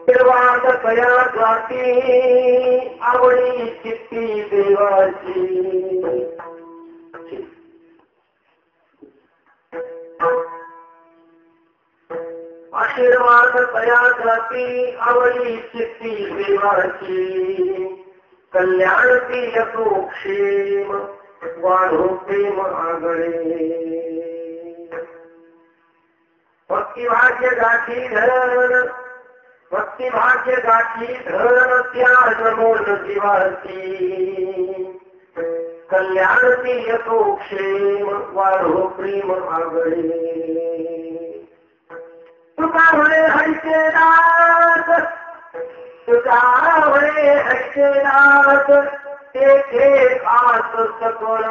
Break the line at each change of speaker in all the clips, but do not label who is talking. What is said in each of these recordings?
देवात कया जाती आवडी चित्ती देवाची आशीर्वाद कया जाती आवडी चित्ती देवाची कल्याण ती यतो क्षेम वाढो प्रेम आगळे भक्तिभाग्य गाठी धरण भक्तिभाग्य गाठी धरण त्याग मोल जीवाची कल्याण ती यतो क्षेम वाढो प्रेम आगळे तुका म्हणे हरिचेनाथ तुका म्हणे हरिचेनाथ तेथे आस सकळ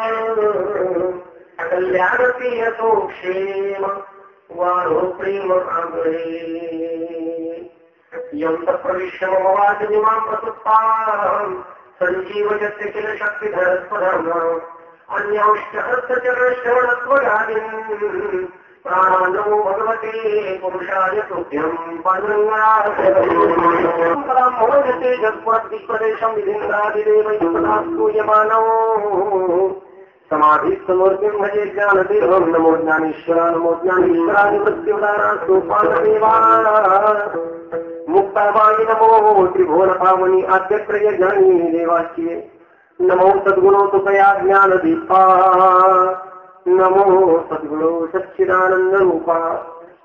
कल्याण ती यतो क्षेम वाढो प्रेम आगळे यंत प्रविश्य मवादिमां प्रसुप्तां संजीवयस्य किल शक्तिधरस्वधर्म अन्यौष्टहस्तचरण श्रवणत्वगादिन् प्राणो भगवते पुरुषाय तुभ्यं पाण्डुरङ्गामोदते जगत्प्रदेशं विधिन्द्रादिदेवैकदास्तु यमानौ समाधिस्तमूर्तिं भजे ज्ञानदेवं नमो ज्ञानेश्वरा नमो ज्ञानेश्वराय मृत्युदारास्तु पाण्डवेवा मुक्ताबाई नमो त्रिभुवनपावनी आद्यप्रिय ज्ञानी देवाची नमो सद्गुणो तुकया ज्ञानदीपा नमो सद्गुणो सच्चिदानंद रूपा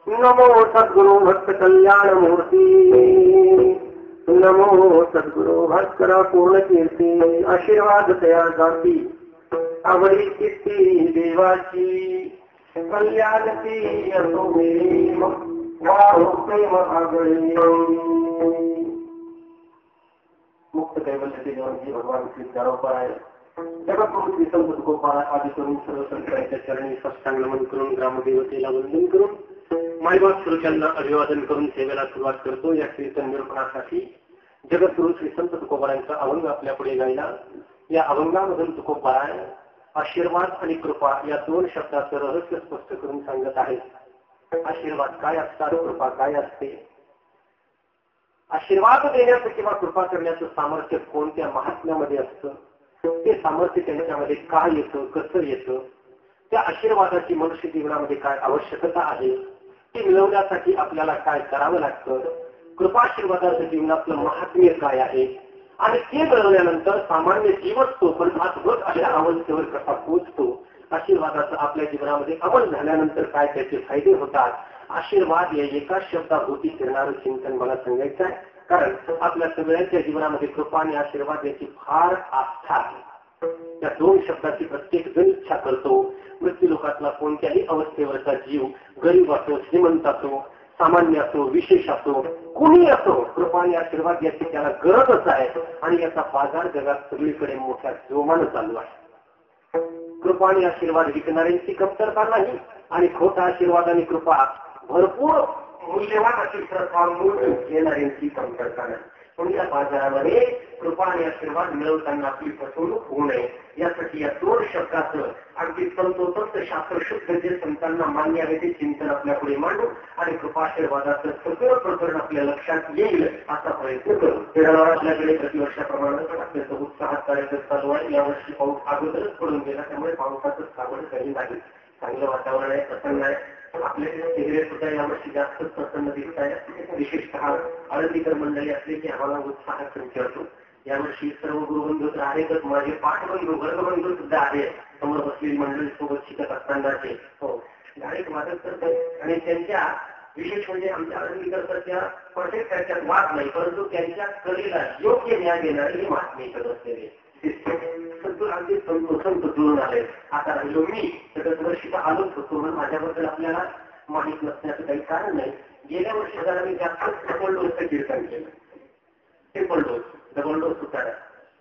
नमो सद्गुणो भक्त कल्याण मूर्ती नमो सद्गुणो भास्करा पूर्ण कीर्ती आशीर्वाद तया जाती आवडी चित्ती देवाची कल्याणती असो प्रेम वाढो प्रेम आगळे मुक्त कैवल्य देवांची भगवान श्री चारोपाय जगद्गुरु श्री संत तुकोबार आदि करून सर्व संतांच्या चरणी साष्टांग नमन करून ग्रामदेवतेला वंदन करून मायबाप श्रोत्यांना अभिवादन करून सेवेला सुरुवात करतो. या कीर्तन निरूपणासाठी जगद्गुरु श्री संत तुकोबारांचा अभंग आपल्या पुढे गायला. या अभंगामधून तुकोबाराय आशीर्वाद आणि कृपा या दोन शब्दाचं रहस्य स्पष्ट करून सांगत आहेत. आशीर्वाद काय असतात, कृपा काय असते. आशीर्वाद देण्याचं किंवा कृपा करण्याचं सामर्थ्य कोणत्या महात्म्यामध्ये असतं, ते सामर्थ्य त्यांच्यामध्ये काय येतं, कसं येतं, त्या आशीर्वादाची मनुष्य जीवनामध्ये काय आवश्यकता आहे, ती मिळवण्यासाठी आपल्याला काय करावं लागतं, कृपाशीर्वादाचं जीवनातलं महात्म्य काय आहे आणि ते मिळवल्यानंतर सामान्य जीवच तो पण अद्भुत अशा अवस्थेवर कसा पोचतो, आशीर्वादाचं आपल्या जीवनामध्ये अमल झाल्यानंतर काय त्याचे फायदे होतात. आशीर्वाद या एका शब्दाभोवती फिरणारं चिंतन मला सांगायचं आहे. कारण आपल्या सगळ्यांच्या जीवनामध्ये कृपा आणि आशीर्वाद याची फार आस्था आहे. त्या दोन शब्दाची प्रत्येक जण इच्छा करतो. मृत्यू लोकातला कोणत्याही अवस्थेवरचा जीव गरीब असो, श्रीमंत असो, सामान्य असो, विशेष असो, कुणी असो, कृपा आणि आशीर्वाद याची त्याला गरजच आहे आणि याचा बाजार जगात सगळीकडे मोठ्या जोमानं चालू आहे. कृपा आणि आशीर्वाद विकणाऱ्यांची कमतरता नाही आणि खोटा आशीर्वाद आणि कृपा भरपूर मूल्यवान अशी मूल्य घेणाऱ्यांची कमतरता नाही. पण या बाजारामध्ये कृपा आणि आशीर्वाद मिळवताना आपली फसवणूक होऊ नये यासाठी या दोन शब्दाचं अगदी संतोषस्त शास्त्रशुद्ध जे संतांना मान्य आहे ते चिंतन आपल्या पुढे मांडू आणि कृपा आशीर्वादाचं सगळं प्रकरण आपल्या लक्षात येईल असा प्रयत्न करू. आपल्याकडे प्रतिवर्षाप्रमाणे अत्यंत उत्साहात कार्यक्रम चालू आहे. यावर्षी पाऊस अगोदरच पडून गेला, त्यामुळे पावसाचं सावड काही नाही. चांगलं वातावरण आहे, प्रसन्न आहे. आपल्याकडे चेहरे सुद्धा यावर्षी जास्तच प्रसन्न दिसत आहे. विशेषतः आळंदीकर मंडळी असले की आम्हाला उत्साह संचरतो. यावर्षी सर्व गुरुबंधू तर आहेतच, माझे पाठबंधू वर्गबंधू सुद्धा आहे. समोर बसलेली मंडळी सोबत शिकत असतानाचे हो गायक वादक करतात आणि त्यांच्या विशेष म्हणजे आमच्या आळंदीकर तर त्या परफेक्ट त्याच्यात वाद नाही, परंतु त्यांच्या कलेला योग्य न्याय देणारे हे महात्मे करत असलेले अगदी संत जुळून आले. आता राहिलो मी तर दरवर्षी आलोच होतो म्हणून माझ्याबद्दल आपल्याला माहित नसण्याचं काही कारण नाही. गेल्या वर्षी जरा मी जास्तच डबल डोसचं कीर्तन केलं. ट्रिपल डोस, डबल डोस सुद्धा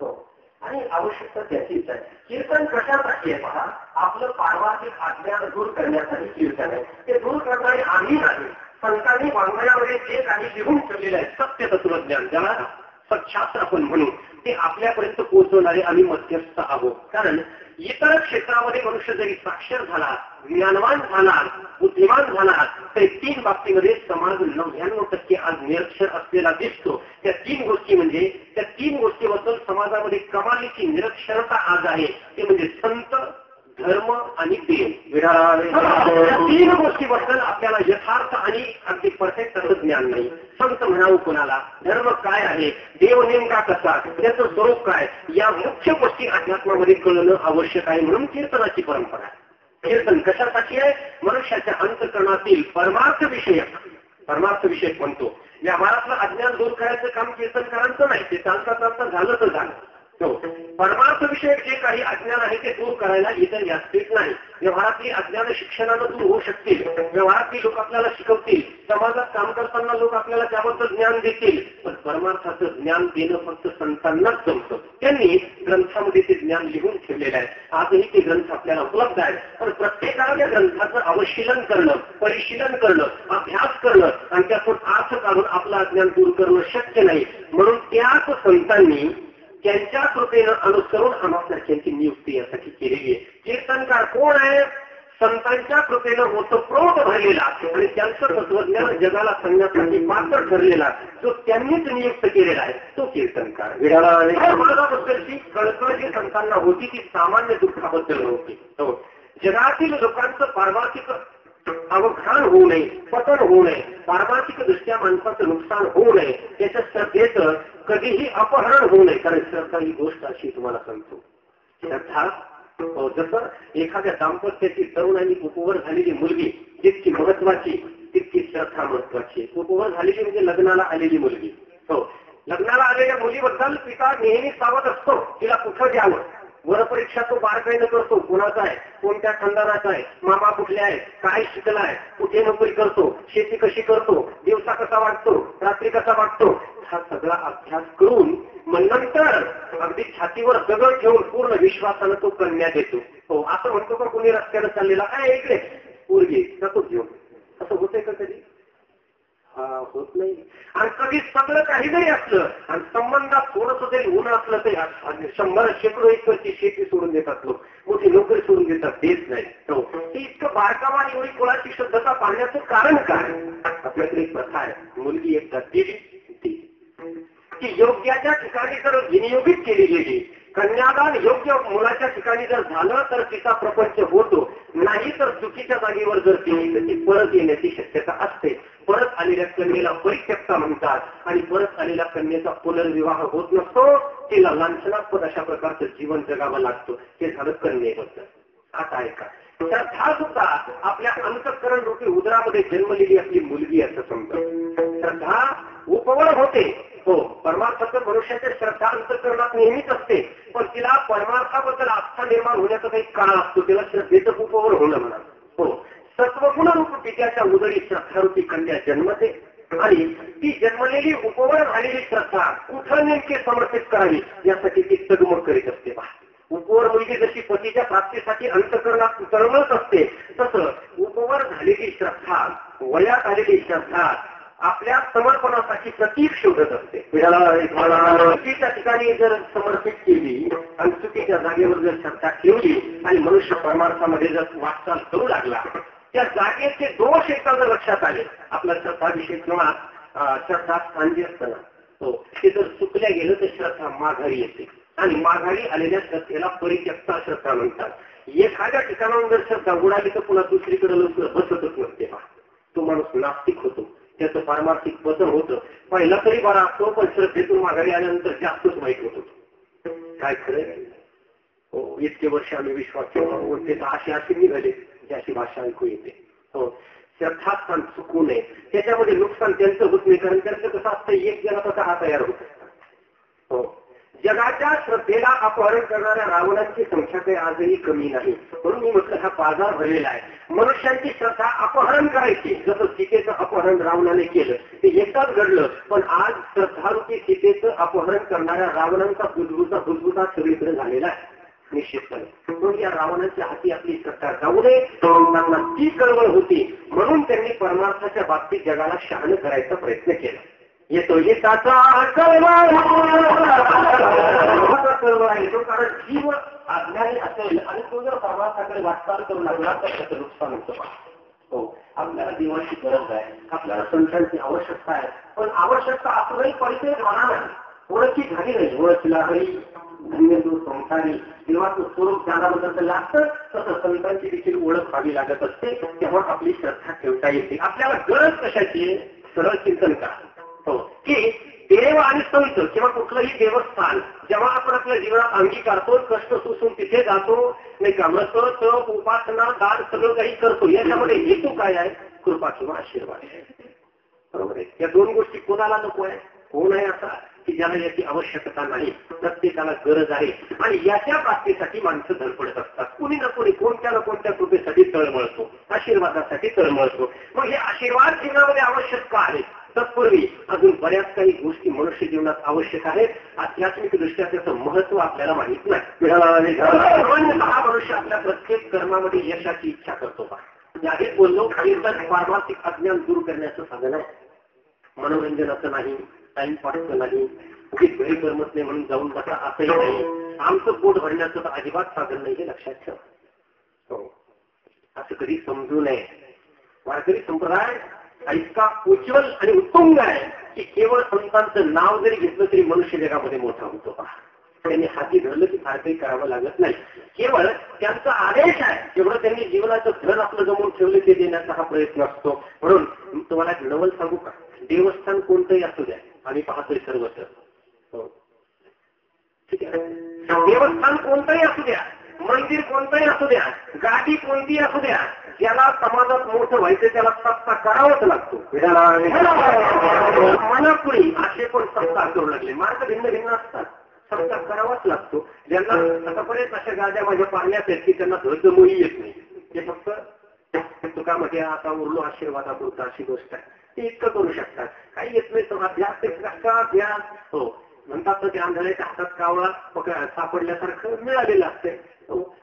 हो आणि आवश्यकता त्याचीच आहे. कीर्तन कशासाठी आहे पहा, आपलं पारमार्थिक अज्ञान दूर करण्यासाठी कीर्तन आहे. ते दूर करणारे आम्ही नाही. संतांनी वाङ्मयामध्ये जे काही लिहून ठेवलेलं आहे सत्य तत्वज्ञान, ज्याला सत्शास्त्र आपण म्हणू, ते आपल्यापर्यंत पोहोचवणारे आम्ही मध्यस्थ आहोत. कारण इतर क्षेत्रामध्ये मनुष्य जरी साक्षर झाला, ज्ञानवान झाला, बुद्धिमान झाला, तरी 3 बाबतीमध्ये समाज 99% आज निरक्षर असलेला दिसतो. त्या 3 गोष्टी म्हणजे, त्या 3 गोष्टीबद्दल समाजामध्ये कमालीची निरक्षरता आज आहे. ते म्हणजे संत, धर्म आणि देव. या 3 गोष्टीबद्दल आपल्याला यथार्थ आणि अगदी परफेक्ट असं ज्ञान नाही. संत म्हणावं कोणाला, धर्म काय आहे, देव नेमका कसा, त्याचं स्वरूप काय, या मुख्य गोष्टी अध्यात्मामध्ये कळणं आवश्यक आहे. म्हणून कीर्तनाची परंपरा. कीर्तन कशासाठी आहे? मनुष्याच्या अंतःकरणातील परमार्थ विषयक म्हणतो. व्यवहारातलं अज्ञान दूर करायचं काम कीर्तनकारांचं नाही. ते चालता झालं तर झालं. परमार्थ विषयक जे काही अज्ञान आहे ते दूर करायला इतर व्यासपीठ नाही. व्यवहारातली अज्ञान शिक्षणानं दूर होऊ शकतील, व्यवहारातली लोक आपल्याला शिकवतील, समाजात काम करताना लोक आपल्याला त्याबद्दल ज्ञान देतील, पण परमार्थाचं ज्ञान देणं फक्त संतांनाच जमतं. त्यांनी ग्रंथामध्ये ते ज्ञान लिहून ठेवलेलं आहे. आजही ते ग्रंथ आपल्याला उपलब्ध आहेत. पण प्रत्येकाला त्या ग्रंथाचं अवशीलन करणं, परिशीलन करणं, अभ्यास करणं आणि त्यातून अर्थ काढून आपलं अज्ञान दूर करणं शक्य नाही. म्हणून त्याच संतांनी त्यांच्या कृपेनं अनुसरून आम्हासारख्यांची नियुक्ती यासाठी केलेली आहे. कीर्तनकार कोण आहे? संतांच्या कृपेनं ओतप्रोत भरलेला आणि त्यांचं तत्वज्ञान जगाला सांगण्यासाठी पात्र ठरलेला, जो त्यांनीच नियुक्त केलेला आहे, तो कीर्तनकार. मार्गाबद्दलची कळकळ जी संतांना होती ती सामान्य दुःखाबद्दल नव्हती. जगातील लोकांचं पारमार्थिक अवघान होऊ नये, पतन होऊ नये, पारमार्थिक दृष्ट्या माणसाचं नुकसान होऊ नये, त्याच्या श्रद्धेचं कधीही अपहरण होऊ नये. कारण श्रद्धा ही गोष्ट अशी तुम्हाला सांगतो, श्रद्धा जसं एखाद्या दाम्पत्याची तरुणांनी उपवर झालेली मुलगी जितकी महत्वाची तितकी श्रद्धा महत्वाची. उपवर झालेली म्हणजे लग्नाला आलेली मुलगी. लग्नाला आलेल्या मुलीबद्दल पिता नेहमी सावध असतो, तिला कुठं द्यावं. वरपरीक्षा तो बारकाईनं करतो, कोणाचा आहे, कोणत्या खानदानाचा आहे, मामा कुठले आहे, काय शिकलाय, कुठे नोकरी करतो, शेती कशी करतो, दिवसा कसा वाटतो, रात्री कसा वाटतो, हा सगळा अभ्यास करून मग नंतर अगदी छातीवर दगड ठेवून पूर्ण विश्वासानं तो कन्या देतो. असं म्हणतो का कोणी रस्त्यानं चाललेला, काय इकडे पोरगी जातो घेऊन, असं होतंय का कधी? होत नाही. आणि कधी सगळं काही जरी असलं आणि संबंधात थोडस जरी ऊन असलं तरी 100 शेकडो एकरची शेती सोडून देतात लोक, मोठी नोकरी सोडून देतात, देत नाही. ते इतकं बारकावा एवढी कुळाची शुद्धता पाहण्याचं कारण काय? आपल्याकडे एक प्रथा आहे, मुलगी एकदा दिली ती योग्याच्या ठिकाणी जर विनियोगित केली गेली, कन्यादान योग्य मुलाच्या ठिकाणी जर झालं तर तिचा प्रपंच होतो, नाही तर चुकीच्या जागेवर जर केली तर ती परत येण्याची शक्यता असते. परत आलेल्या कन्येला परित्यक्ता म्हणतात आणि परत आलेल्या कन्येचा पुनर्विवाह होत नसतो, तिला लांछनास्पद अशा प्रकारचं जीवन जगावं लागतं. हे झालं कन्येबद्दल. आता ऐका, श्रद्धा सुद्धा आपल्या अंतःकरण रूपी उदरामध्ये जन्मलेली आपली मुलगी असं समजा. श्रद्धा उपवर होते, परमार्थाचं मनुष्याच्या श्रद्धा अंतःकरणात नेहमीच असते, पण तिला परमार्थाबद्दल आस्था निर्माण होण्याचा काही काळ असतो, तिला श्रद्धेचं उपवर होणं म्हणा. सत्वगुणरूप पित्याच्या उदरी श्रद्धारूपी कन्या जन्मते आणि ती जन्मलेली उपवर झालेली श्रद्धा कुठं नेमके समर्पित करावी यासाठी ती तगमग करीत असते. उपवर मुलगी जशी पतीच्या प्राप्तीसाठी अंतःकरणात तळमळत असते, तसं उपवर झालेली श्रद्धा, वयात आलेली श्रद्धा आपल्या समर्पणासाठी प्रतीक शोधत असते. चुकीच्या ठिकाणी जर समर्पित केली आणि चुकीच्या जागेवर जर श्रद्धा ठेवली आणि मनुष्य परमार्थामध्ये जर वाटचाल करू लागला, त्या जागेचे दोष एकदा जर लक्षात आले, आपला श्रद्धाविषयी किंवा श्रद्धास्थान जे असतं ना, ते जर चुकल्या गेलं तर श्रद्धा माघारी येते आणि माघारी आलेल्या श्रद्धेला परित्यक्ता श्रद्धा म्हणतात. एखाद्या ठिकाणाहून जर श्रद्धा उडाली तर पुन्हा दुसरीकडे लवकर बसतच नसते. तो माणूस नास्तिक होतो, त्याचं पारमार्थिक पतन होतं. पहिला तरी बरा असतो, पण श्रद्धेतून माघारी आल्यानंतर जास्तच वाईट होत होतो. काय खरं? इतके वर्ष आम्ही विश्वास ठेवतो, अशी निघाले, अशी भाषा ऐकू येते. श्रद्धास्थान चुकू नये, त्याच्यामध्ये नुकसान त्यांचं होत नाही, कारण त्यांचं कसं असतं, एक जणाचा हा तयार होत असतात. जगाच्या श्रद्धेला अपहरण करणाऱ्या रावणांची संख्या काही आजही कमी नाही. म्हणून मी म्हटलं हा बाजार भरलेला आहे. मनुष्यांची श्रद्धा अपहरण करायची, जसं सीतेचं अपहरण रावणाने केलं ते एकदाच घडलं, पण आज श्रद्धारूपी सीतेचं अपहरण करणाऱ्या रावणांचा बुजबुजा सगळीकडे झालेला आहे निश्चितपणे. म्हणून या रावणाच्या हाती आपली श्रद्धा जाऊ नये, त्यांना ती कळवळ होती, म्हणून त्यांनी परमार्थाच्या बाबतीत जगाला शहाणं करायचा प्रयत्न केला. येतो हिताचा कळवळा येतो, कारण जीव अज्ञानी असेल आणि तो जर परमार्थाकडे वाटचाल करू लागला तर त्याचं नुकसान होतं. हो, आपल्याला देवाची गरज आहे, आपल्याला संतांची आवश्यकता आहे, पण आवश्यकता असूनही परिचय झाला नाही, ओळखी झाली नाही. ओळखीला हरी धन्य तो संसारी, देवाचं स्वरूप ज्ञानाबद्दल लागतं तसं संतांची देखील ओळख व्हावी लागत असते. तेव्हा आपली श्रद्धा ठेवता येते. आपल्याला गरज कशाची आहे? सरळ चिंतन करा. हो, की देव आणि संत किंवा कुठलंही देवस्थान जेव्हा आपण आपल्या जीवनात अंगीकारतो, कष्ट सोसून तिथे जातो, नाही का, व्रत तप उपासना दान सगळं काही करतो, याच्यामध्ये हेतू काय आहे? कृपा किंवा आशीर्वाद आहे. बरोबर आहे. या दोन गोष्टी कोणाला नको आहे? कोण आहे असा की ज्याला याची आवश्यकता नाही? प्रत्येकाला गरज आहे आणि याच्या प्राप्तीसाठी माणसं धडपडत असतात. कुणी ना कोणी कोणत्या ना कोणत्या कृपेसाठी तळमळतो, आशीर्वादासाठी तळमळतो. मग हे आशीर्वाद जीवनामध्ये आवश्यक का आहे? तत्पूर्वी अजून बऱ्याच काही गोष्टी मनुष्य जीवनात आवश्यक आहेत. आध्यात्मिक दृष्ट्या त्याचं महत्व आपल्याला माहित नाही. हा मनुष्य आपल्या प्रत्येक कर्मामध्ये यशाची इच्छा करतो का? आधीच बोललो, कीर्तन पारमार्थिक अज्ञान दूर करण्याचं साधन आहे, मनोरंजनाचं नाही, टाइमपासचं नाही, घरी करमत नाही म्हणून जाऊन बसा असंही नाही, आमचं पोट भरण्याचं तर अजिबात साधन नाही, हे लक्षात ठेव. हो, असं कधी समजू नये. वारकरी संप्रदाय इतका उज्ज्वल आणि उत्तुंग आहे की केवळ संतांचं नाव जरी घेतलं तरी मनुष्य जगामध्ये मोठा होतो. त्यांनी हाती धरलं की फार काही करावं लागत नाही. केवळ त्यांचा आदेश आहे, जेवढं त्यांनी जीवनाचं धन आपलं जमवून ठेवलं ते देण्याचा हा प्रयत्न असतो. म्हणून तुम्हाला नवल सांगू का? देवस्थान कोणतंही असू द्या, आम्ही पाहतोय सर्वत्र. हो, ठीक आहे. देवस्थान कोणतंही असू द्या, मंदिर कोणतंही असू द्या, गादी कोणतीही असू द्या, ज्याला समाजात मोठं व्हायचं त्याला सत्ता करावाच लागतो. मनापुढे असे पण सत्ता करू लागले, मार्ग भिन्न भिन्न असतात, सत्ता करावाच लागतो. ज्यांना आतापर्यंत अशा गाद्या माझ्या पाहण्यात आहेत की त्यांना धडधमोही येत नाही, ते फक्त तुकामध्ये आता उरलो आशीर्वादापुरता अशी गोष्ट आहे, ते इतकं करू शकतात. काही येत नाही तर अभ्यास. हो, म्हणतात तर ते आंधळ्याच्या हातात कावळा सापडल्यासारखं मिळालेलं असते.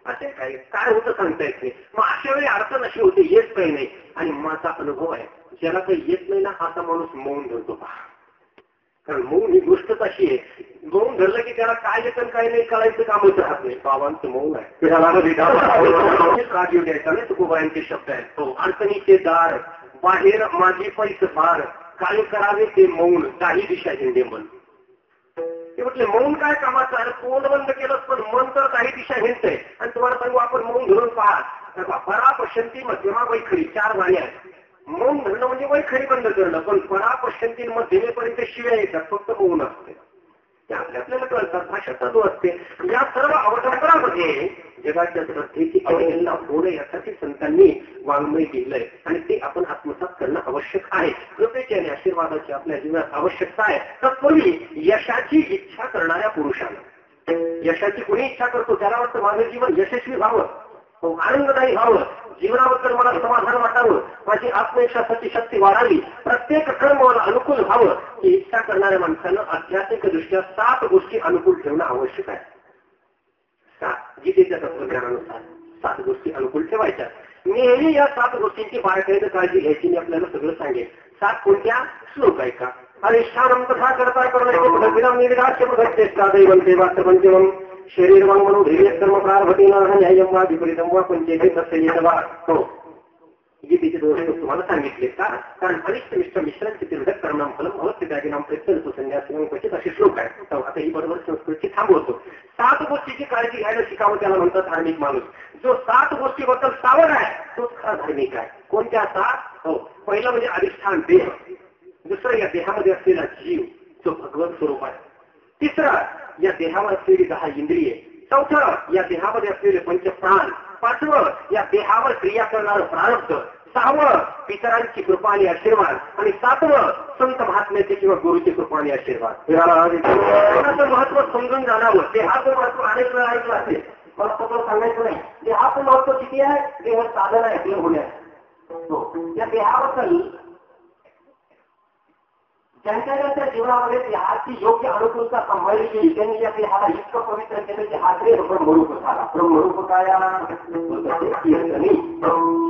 असे काय होतं सांगता येत नाही. मग अशा वेळी अडचण अशी होते, येत काही नाही. आणि माझा अनुभव आहे, ज्याला काही येत नाही ना असा माणूस मौन धरतो पहा. कारण मौन ही गोष्टच अशी आहे, मौन धरलं की त्याला काय येतं काय नाही कळायचं कामच राहत नाही. बाबांचं मौन आहे, राग येऊ द्यायचा नाही, तुकोबायांचे शब्द आहेत. हो, अडचणीचे दार बाहेर माझी पैस फार, काय करावे ते मौन, काही दिशा हिंदे मन. ते म्हटले मौन काय कामाचं आहे? तोंड बंद केलं पण मन तर काही दिशा हिंडतंय. आणि तुम्हाला सांगू, आपण मौन धरून पहा, परापश्यंती मध्यमा वैखरी 4 वाणी आहेत. मौन धरणं म्हणजे वैखरी बंद करणं, पण परापश्यंती मध्यमेपर्यंत शिव्या येतात, फक्त मौन असते. ते आपल्याला कळतात, भाषा चालू असते. या सर्व अवलंबनामध्ये जगाच्या श्रद्धेची अवहेलना होणे यासाठी संतांनी वाङ्मय दिलंय आणि ते आपण आत्मसात करणं आवश्यक आहे. कृपेची आणि आशीर्वादाची आपल्या जीवनात आवश्यकता आहे. तत्पूर्वी यशाची इच्छा करणाऱ्या पुरुषांना, यशाची कोणी इच्छा करतो त्याला वाटतं माझं जीवन यशस्वी व्हावं, आनंददायी व्हावं, जीवनाबद्दल मला समाधान वाटावं, माझी आत्मविश्वासाची शक्ती वाढावी, प्रत्येक कर्म मला अनुकूल व्हावं, ही इच्छा करणाऱ्या माणसानं आध्यात्मिक दृष्ट्या 7 गोष्टी अनुकूल ठेवणं आवश्यक आहे. 7 गीतेच्या तत्वज्ञानानुसार 7 गोष्टी अनुकूल ठेवायच्या. नेहमी या 7 गोष्टींची बारकाईनं काळजी घ्यायची. मी आपल्याला सगळं सांगेन. 7 कोणत्या? श्लोक आहे का? अधिष्ठानं तथा करता करणं निर्धास्य प्रगत्येष्टा दैवंते वास्तवंतिमं शरीर म्हणून धैर्य कर्म प्रारभते न न्यायम वा विपरीतम वा पंचेभे तस्य येतवा. हो, गीतेचे दोष तुम्हाला सांगितले का? कारण अनिष्ट मिश्र मिश्रांचे तीर्थक कर्णाम फलम अवश्य त्यागिनाम प्रत्येक संन्यासी क्वचित असे श्लोक आहे. आता ही बरोबर संस्कृती थांबवतो. 7 गोष्टीची काळजी घ्यायला शिकावं त्याला म्हणतात धार्मिक माणूस. जो 7 गोष्टीबद्दल सावध आहे तोच खरा धार्मिक आहे. कोणत्या 7? हो, पहिलं म्हणजे अधिष्ठान देह, दुसरं या देहामध्ये असलेला जीव जो भगवत स्वरूप आहे, तिसरं या देहावर असलेली 10 इंद्रिये, चौथं या देहामध्ये असलेले 5 प्राण, 5वं या देहावर क्रिया करणारं प्रारब्ध, 6वं पितरांची कृपा आणि आशीर्वाद आणि 7वं संत महात्म्याचे किंवा गुरुची कृपा आणि आशीर्वाद. देहाचं महत्व समजून जाणावं. देहाचं महत्व अनेक वेळा ऐकलं असेल, मला सगळं सांगायचं नाही. देहाचं महत्व किती आहे? केवळ साधन आहे आपलं होण्यास. या देहाबद्दल त्यांच्या जीवनामध्ये देहाची योग्य अनुकूलता सांभाळली गेली. त्यांनी या देहाला इतकं पवित्र केलं की हा देह ब्रह्मरूप झाला. ब्रह्मरूप काय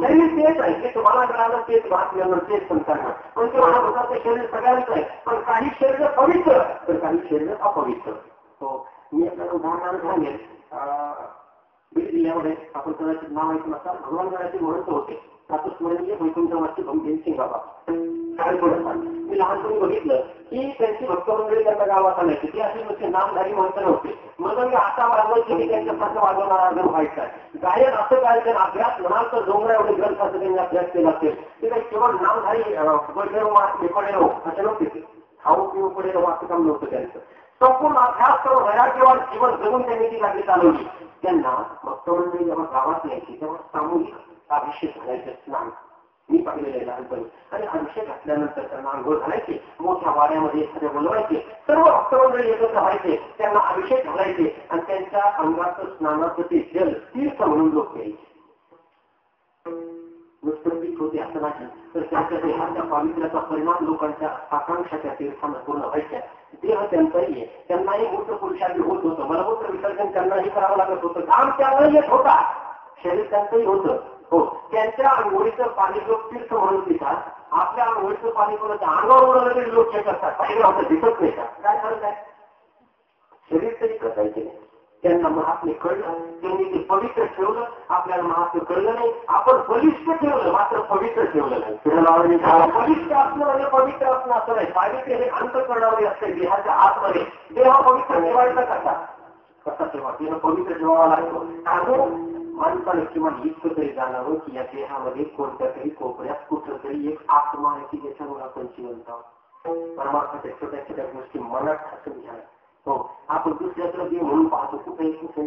शरीर तेच आहे, ते तुम्हाला मिळालं तेच महात्म्यानं तेच संतांना. पण ते महाभूताचं शरीर सगळ्यांचं आहे, पण काही शरीर पवित्र तर काही शरीर अपवित्र. हो, मी आपल्याला उदाहरणार्थ सांगेल. बीड जिल्ह्यामध्ये आपण कदाचित नाव ऐकून असाल, भगवान गणाचे महंत होते प्रातस्मरणीय वैकुंठवासी भंगेसिंग बाबा. मी लहानपणी बघितलं की त्यांची भक्तमंडळी त्यांना गावात आणायची. ते असे नुसते नामधारी महंत नव्हते. मग आता वाजवायचे की त्यांच्यासारखं वाजवणारा जर व्हायचा. गायन असं काय त्यांना अभ्यास म्हणाल तर डोंगरा एवढे ग्रंथाचा त्यांनी अभ्यास केला असेल. ते काही केवळ नामधारी पडे राहू असं नव्हते. ते खाऊ पिऊ पडे राहू असं काम नव्हतं त्यांचं. संपूर्ण अभ्यास करून वैराग्यवान जीवन जगून त्यांनी ती लागली चालवली. त्यांना भक्तमंडळी जेव्हा गावात यायची तेव्हा सामूहिक अभिषेक घालायचे स्नान मी पाहिलेलं आहे लहानपणी. आणि अभिषेक घातल्यानंतर त्यांना आंघोळ घालायचे, मोठ्या वाड्यामध्ये एखाद्या बोलवायचे, सर्व भक्तमंडळी एकत्र व्हायचे, त्यांना अभिषेक घालायचे आणि त्यांच्या अंगाचं स्नानाचं ते जल तीर्थ म्हणून लोक घ्यायचे. नुसतं होते असं नाही, तर त्यांच्या देहाच्या पावित्र्याचा परिणाम लोकांच्या आकांक्षा त्या तीर्थांना पूर्ण व्हायच्या. देह त्यांचाही आहे, त्यांनाही मूत्र पुरुषांनी होत होतं, मलमूत्र विसर्जन त्यांनाही करावं लागत होतं, घाम त्यांनाही येत होता, शरीर त्यांचंही होतं. हो, त्यांच्या आंघोळीचं पाणी लोक तीर्थ म्हणून पितात, आपल्या आंघोळीचं पाणी कोणाच्या अंगावर उडवलेले लोक हे करतात. पाहिजे होतं दिसत नाही का? काय फरक आहे? शरीर तरी करायचे नाही. त्यांना महात्म्य कळलं, त्यांनी ते पवित्र ठेवलं. आपल्याला महात्म्य कळलं नाही, आपण बलिष्ठ ठेवलं मात्र पवित्र ठेवलं नाही. बलिष्ठ असणं म्हणजे पवित्र असणं असं नाही. पावित्र्य हे अंतःकरणामध्ये असते, देहाच्या आतमध्ये. देह पवित्र ठेवायचा कसा ठेवा? देह पवित्र ठेवावा लागतो. कारण माणसाला किंवा इतकं तरी जाणावं की या देहामध्ये कोणत्या तरी कोपऱ्यात कुठं तरी एक आत्मा आहे की ज्याच्यामुळे आपण जिवंत आहोत. परमार्थाच्या छोट्या छोट्या गोष्टी मनात ठासून घ्या. हो, आपण दुसऱ्याकडे देव म्हणून पाहतो, कुठे कुठे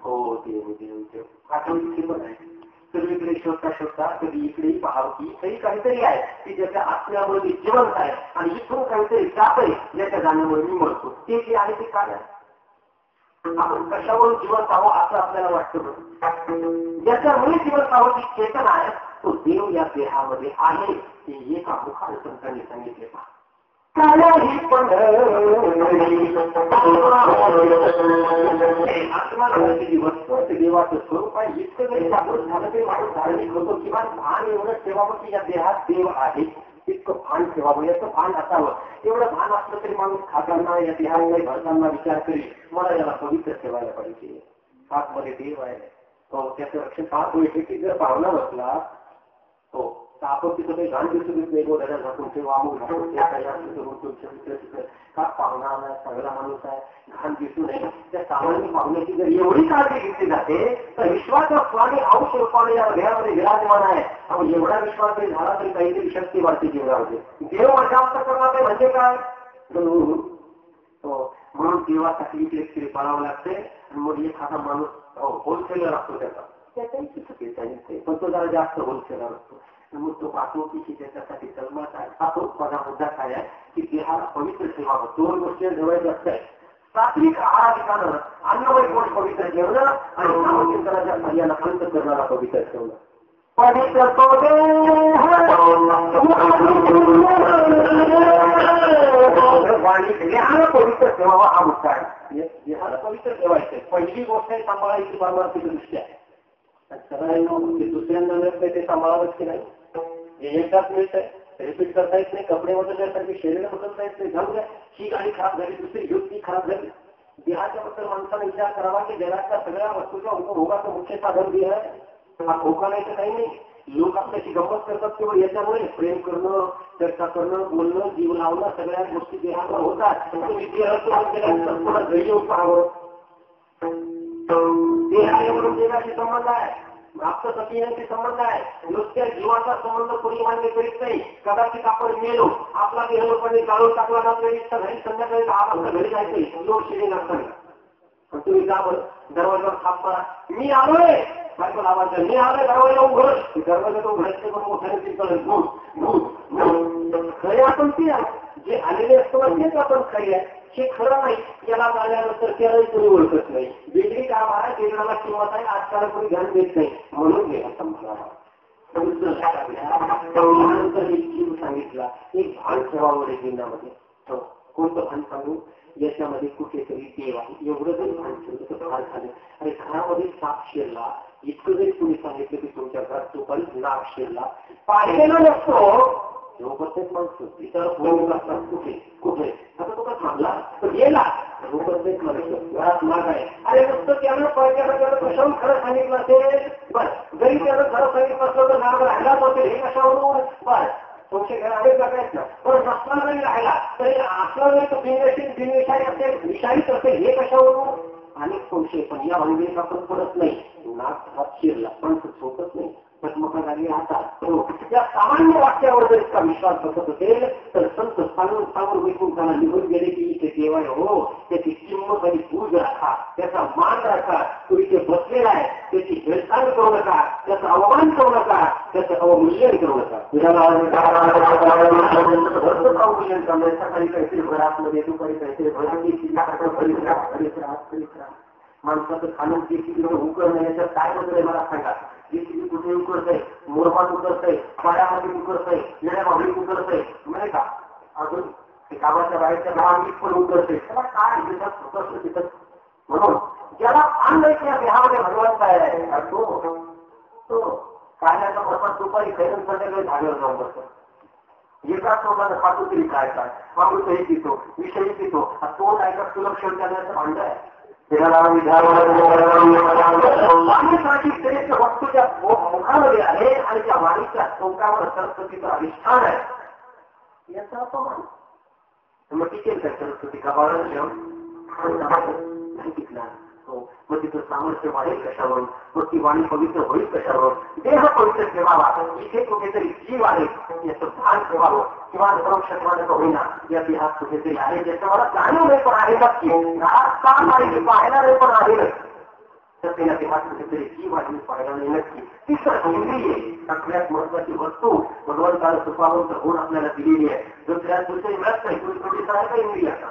हो देव आठवणी पण आहे. सर्वीकडे शोधता शोधता कधी इकडेही पाहावं की काही काहीतरी आहे की ज्याच्या आत्म्यामुळे मी जिवंत आहे आणि इथून काहीतरी जात आहे ज्याच्या जाण्यामुळे मी मरतो. ते जे आहे ते काय आहे? आपण कशावरून जिवंत आहोत असं आपल्याला वाटतं. ज्याच्यामुळे जिवंत आहोत ती चेतन आहे, तो देव या देहामध्ये आहे. ते एका मुखाने संतांनी सांगितले पहा. देवाचं स्वरूप आहे. इतकं जरी जागृत झालं तरी माणूस धार्मिक होतो. किंवा भान एवढं ठेवावं की या देहात देव आहे, इतकं भान ठेवावं, याचं भान असावं. एवढं भान असलं तरी माणूस खाताना या देहामध्ये भरताना विचार करी मला याला पवित्र ठेवायला पाहिजे. आतमध्ये देव आहे, हो त्याचं रक्षण पाहत होईल की जर भावना बसला हो तर आपण तिथं काही घाण दिसू देत नाही. गोड्याला झाकून ठेवा का पाहुणा आला चांगला माणूस आहे घाण दिसू नये. त्या सामान्य पाहुण्याची जर एवढी काळजी घेतली जाते तर विश्वाचा स्वामी अंश रूपाने या देहामध्ये विराजमान आहे. आणि एवढा विश्वास जरी झाला तरी काहीतरी शक्ती वाढते जीवनामध्ये. देव जास्त करणार म्हणजे काय म्हणून देवासाठी इकडे पाळावं लागते. आणि मग एखादा माणूस होलसेलर असतो त्याचाही चुकीचं आहे, पण तो जरा जास्त होलसेलर असतो. मग तो पाहतो की त्याच्यासाठी कलमात आहे. हा तो माझा मुद्दा काय आहे की देहाला पवित्र ठेवावं. दोन गोष्टी जवळ असत आहे. सात्विक आहाराधिकानं अन्नमय कोण पवित्र ठेवणं आणि नामचिंतनाच्या कार्याला अंत करणारा पवित्र ठेवणं. पवित्र देहाला पवित्र ठेवावा हा मुद्दा आहे. देहाला पवित्र ठेवायचं पहिली गोष्ट आहे सांभाळायची परमार्थिक दृष्ट्या. दुसऱ्यांदा मिळत नाही ते सांभाळावंच की नाही. हे एकदाच मिळत आहे, रिपीट करता येत नाही. कपडे बदलण्यासारखे शरीर बदलता येत नाही. जाऊ द्या, ही गाडी खराब झाली दुसरी घेऊन ती खराब झाली. देहाच्या बद्दल माणसाला विचार करावा की जगातल्या सगळ्या वस्तूच्या उपभोगाचं मुख्य साधन देह आहे. हा धोका नाही तर काही नाही. लोक आपल्याशी गंमत करतात केवळ याच्यामुळे. प्रेम करणं, चर्चा करणं, बोलणं, जीव लावणं सगळ्या गोष्टी देहाला होतात. घरी पाहावं देहावरून देवाशी संबंध आहे, आपलं सतीयांशी संबंध आहे. नुसत्या जीवाचा संबंध कोणी मान्य करीत नाही. कदाचित आपण मेलो, आपला देह लोकांनी जाळून टाकला ना तरी घरी संध्याकाळी 10 वाजता घरी जायचंय लोक शिरी नसताना. तुम्ही जा बरं दरवाजावर थाप मारा, मी आलोय बायको लावायचं, मी आलोय दरवाजा उघड. दरवाजा तो उघडायचे पण मोठ्याने खरे आपण ती जे आलेले असतो तेच आपण खरी आहे. हे खरं नाही. याला आल्यानंतर त्यालाही कोणी ओळखत नाही. वेगळी काम आहे, वेगळ्याला किंमत आहे, आजकाल कोणी ध्यान देत नाही. म्हणून गेला संभाळा सांगितला एक भान ठेवावं जीवनामध्ये. कोणतं भान सांगू? याच्यामध्ये कुठेतरी देव आहे एवढं जरी भान ठेवलं तर फार झालं. आणि घरामध्ये साप शिरला, इतकं जरी तुम्ही सांगितलं की तुमच्या घरात चुकाने नाग शिरला, पाहिलेला नसतो प्रत्येक माणसं तिथं बोलून असतात कुठे कुठे. आता तो का थांबला तर गेला. प्रत्येक मनुष्य घरात नाग आहे. अरे नुसतं त्यानं कशावरून खरं सांगितलं असेल बस. जरी त्यानं खरं सांगितलं असलं तर नाग राहिलाच असेल हे कशावरून बस. संशय घराकडे बघायचं पण नसला जरी राहिला तरी असला जरी तो बिनविषारी असेल विषारीच असेल हे कशावरून अनेक संशय. पण या अंगेत आपण पडत नाही. नाक हात शिरला पण झोपत नाही. पद्मकाली राहतात. या सामान्य वाक्यावर जर इतका विश्वास बसत असेल तर संत सांगून सांगून विकून त्याला निघून गेले की इथे देवाय हो त्याची किंमत आणि पूज राखा, त्याचा मान राखा. तो इथे बसलेला आहे त्याची हेळसांड करू नका, त्याचं अवमान करू नका, त्याचं अवमूल्यन करू नका. अवमूल्यन करणार सकाळी काहीतरी घरामध्ये दुपारी काहीतरी माणसाचं खाणून जे तिकडे उकळणं याच्यात काय बदल आहे मला सांगा. जे तिथे कुठे उकळतंय, मोरमात उकळतंय, पाण्यामध्ये उकळतंय, येण्या भावडीत उकळतंय नाही का. अजून गावाच्या बाहेरच्या गावात पण उकळतंय. त्याला काय तिथं म्हणून ज्याला अन्न त्या देहामध्ये भगवंत आहे तो काढण्याचा प्रसाद दुपारी खैरण संध्याकाळी धाग्यावर जाऊन बसतो. एकाच तोंडाने खातो तरी काय काय मागूतही पितो विषयी पितो. तो काय का सुलक्षण करण्याचं भांड आहे. वस्तूच्या मुखामध्ये आहे आणि त्या वाणीच्या टोकावर सरस्वतीचं अधिष्ठान आहे याचा अपमान. मग टिकेल काय सरस्वती कपाळाला घेऊन मग तिथं सामर्थ्य वाढेल कशावरून, मग ती वाणी पवित्र होईल कशावर. देह पवित्र ठेवावा, इथे कुठेतरी जीव आहे याचं भान ठेवावं. किंवा सर्वक्षेत्राने होईना या देहात कुठेतरी आहे ज्याचं मला जाणीव नाही पण आहे नक्की. घरात काम नाही पाहायला नाही पण आहे तर त्या देहात कुठेतरी जीव आहे पाहायला नाही नक्की. तिसरं इंद्रिय सगळ्यात महत्वाची वस्तू भगवंताला सुखावंत होऊन आपल्याला दिलेली आहे. दुसऱ्या दुसरी मिळत नाही. तुझी आहे का इंद्रियाचा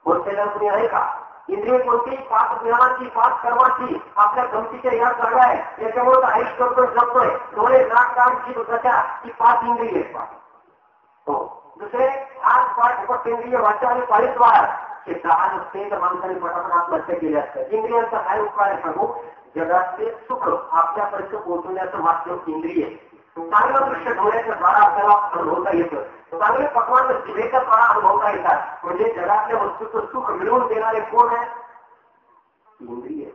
कोणत्याला कुणी आहे का? इंद्रिय कोणती? 5 ज्ञानाची 5 कर्माची आपल्या गमतीच्या या जागा आहे. याच्यामुळे आयुष करतोय जगतोय. डोळे नाक कान जीभ त्वचा ही 5 इंद्रिय हो. दुसरे 8 5 उपकेंद्रिय वाचा आणि पारिद्वार हे 10 नसते तर माणसाने पटापट आत्महत्या केली असते. इंद्रियांचा काय उपाय सांगू? जगातले सुख आपल्यापर्यंत पोहोचवण्याचं माध्यम इंद्रिय. चांगलं दृश्य डोळ्याच्या द्वारा आपल्याला अनुभवता येतं. चांगले पकवान जिभेच्या द्वारा अनुभवता येतात. म्हणजे जगातल्या वस्तूचं सुख मिळवून देणारे कोण आहे? इंद्रिय.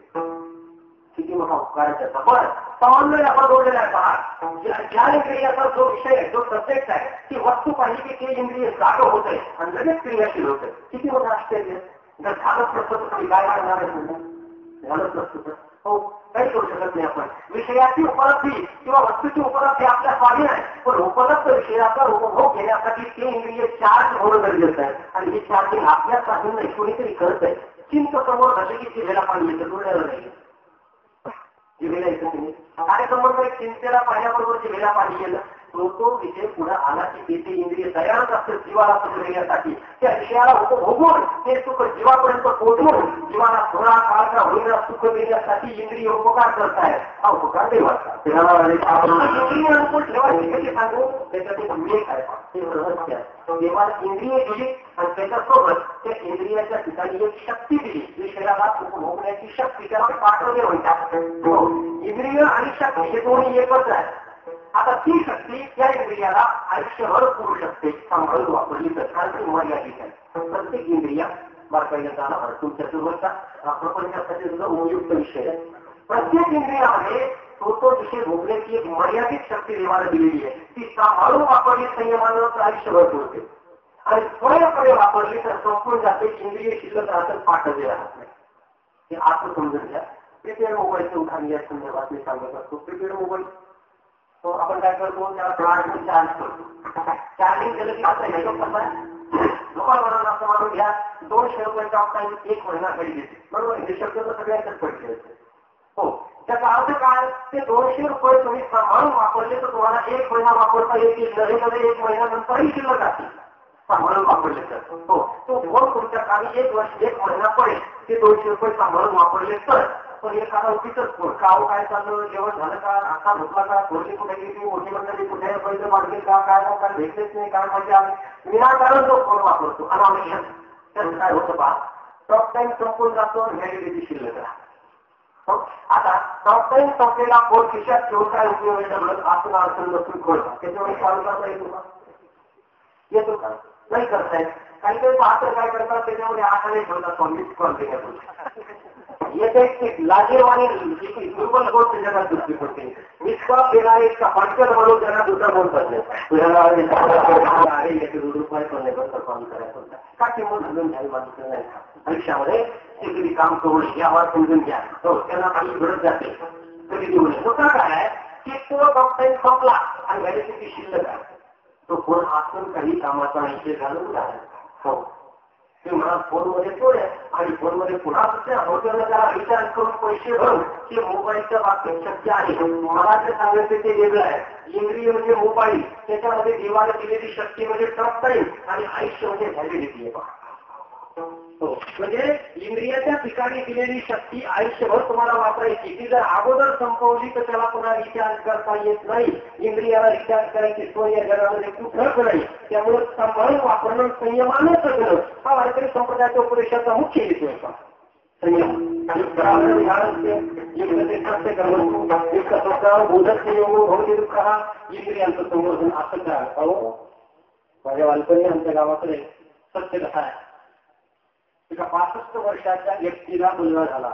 किती मोठा उपकार त्याचा. पण सामान्य आपण बोललेला आहे पहा, ज्या इंद्रियाचा जो विषय आहे जो सब्जेक्ट आहे ती वस्तू पाहिली की ते इंद्रिय जाग होत आहे आणि लगेच क्रियाशील होत आहे. किती मोठं आश्चर्य. जर झालंच नसतं तर काय करणार आहे झालंच नसतं तर हो काही करू शकत नाही आपण. विषयाची उपलब्धी किंवा वस्तूची उपलब्धी आपल्या स्वाधीन आहे. पण उपलब्ध विषयाचा उपभोग घेण्यासाठी ते इंद्रिय चार्ज होणं गरजेचं आहे. आणि ही चार्जिंग आपल्या स्वाधीन नाही कोणीतरी करत आहे. चिंत समोर की जिभेला पाणी येतं डोळ्याला नाही. जिभेला येतं तुम्ही कार्यक्रम चिंतेला पाण्याबरोबर जिभेला पाणी गेलं तो विषय पुढे आला की तेथे इंद्रिय तयारच असतं जीवाला सुख देण्यासाठी. त्या विषयाला उपभोगून ते सुख जीवापर्यंत पोहोचवून जीवाला थोडा काळचा होईना सुख देण्यासाठी इंद्रिय उपकार करत आहेत. हा उपकार देवाचा. इंद्रिय अनुकूल ठेवायची कशी सांगू? त्याच्यात विवेक आहे. ते रहस्य आहे. देवाला इंद्रिय दिली आणि त्याच्यासोबत त्या इंद्रियाच्या ठिकाणी एक शक्ती दिली. विषयाला उपभोगण्याची शक्ती त्याला पाठवणे म्हणतात. इंद्रिय आणि शक्ती हे दोन्ही एकच आहे. आता ती शक्ती त्या इंद्रियाला आयुष्यभर पुरू शकते सांभाळून वापरली तर. कारण मर्यादित आहे. प्रत्येक इंद्रिया बारकाईला जाणार तुमच्या सुरुवातचा प्रपंचासाठी सुद्धा उपयुक्त विषय आहे. प्रत्येक इंद्रियामध्ये तो विषय भोगण्याची एक मर्यादित शक्ती देवाला दिलेली आहे. ती सांभाळून वापरली संयमानं तर आयुष्यभर पुरते आणि स्वयंकडे वापरली तर संपूर्ण जाते. इंद्रिय शिल्लक राहतात पाठवले राहत नाही. हे आपण समजून घ्या. प्रिपेड मोबाईलचं उदाहरण या संदर्भात मी सांगत असतो. प्रिपेड मोबाईल आपण काय करतो त्याला चार्ज करतो. चार्जिंग केलं की आता हिशोब कसा लोकांना असं मानून घ्या 200 रुपयाचा टाइम 1 महिना घरी घेते बरोबर. हे शब्द तर सगळ्यांच्याच पडले हो. त्याचा अर्थ काय? ते 200 रुपये तुम्ही सांभाळून वापरले तर तुम्हाला 1 महिना वापरता येतील. नवीन 1 महिन्यानंतरही शिल्लक असतील सांभाळून वापरले तर हो. तो फोन तुमच्या काही 1 वर्ष 1 महिना पडेल ते 200 रुपये सांभाळून वापरले तर पण एक काळा उठीतच काव काय चाललं, जेवण झालं का, आता झोपला का, थोडी कुठे गेली, मोठी मंडळी कुठे, पहिलं मागेल का, काय भेटलेच नाही, काय मजा आली, विनाकारण तो फोन वापरतो अनावश्यक. त्याचं काय होतं पहा, टॉक टाइम संपून जातो, व्हॅलिडिटी शिल्लक राहते. आता टॉक टाइम संपलेला फोन खिशात ठेवून काय उपयोग आहे, आपण अडचण नसून खोलता त्याच्यामुळे चालू करता येतो का, येतो का, नाही करतायत. काही काही पाहतं काय करतात, त्याच्यामध्ये आठाने ठेवतात मिस कॉल देण्यापूर्वी. एक लाजीरवाणी दुर्बल गोष्ट जगात दुसरी पडते. मिस कॉल देणारे इतका पाटकर म्हणून त्यांना दुसरा फोन करते, रुपये पण नाही बसता कॉल करायचा होता का, किंमत घालून घ्यावी माणसं नाही. आयुष्यामध्ये ते कधी काम करून घ्यावा, समजून घ्या, त्याला काही गरज जाते कधी देऊ नये. होता काय की तो डॉक्टर संपला आणि व्हॅलिडिटी शिल्लक आहे, तो फोन आजून काही कामाचा विषय घालून राहिला. हो, ते मला फोनमध्ये सोडे आणि फोनमध्ये पुन्हा दुसऱ्या हॉटेलला त्याला रिचार्ज करून पैसे भरून ते मोबाईलच्या बाबतीत शक्य आहे. मला जे सांगायचं ते वेगळं आहे. इंद्रिय म्हणजे मोबाईल, त्याच्यामध्ये देवाला दिलेली शक्ती म्हणजे टॉक टाइम आणि आयुष्य म्हणजे व्हॅलिडिटी आहे. हो, म्हणजे इंद्रियाच्या ठिकाणी दिलेली शक्ती आयुष्यभर तुम्हाला वापरायची. ती जर अगोदर संपवली तर त्याला पुन्हा रिचार्ज करता येत नाही. इंद्रियाला रिचार्ज करायची सोय या जगामध्ये कुठंच नाही. त्यामुळे सांभाळून वापरणं, संयमानं करणं हा वारकरी संप्रदायाच्या उपदेशाचा मुख्य हेतू आहे. संयम इंद्रियांचं संवर्धन असं करा. माझ्या बालपणी आमच्या गावाकडे सत्य कथा आहे. एका 65 वर्षाच्या व्यक्तीला मुलगा झाला.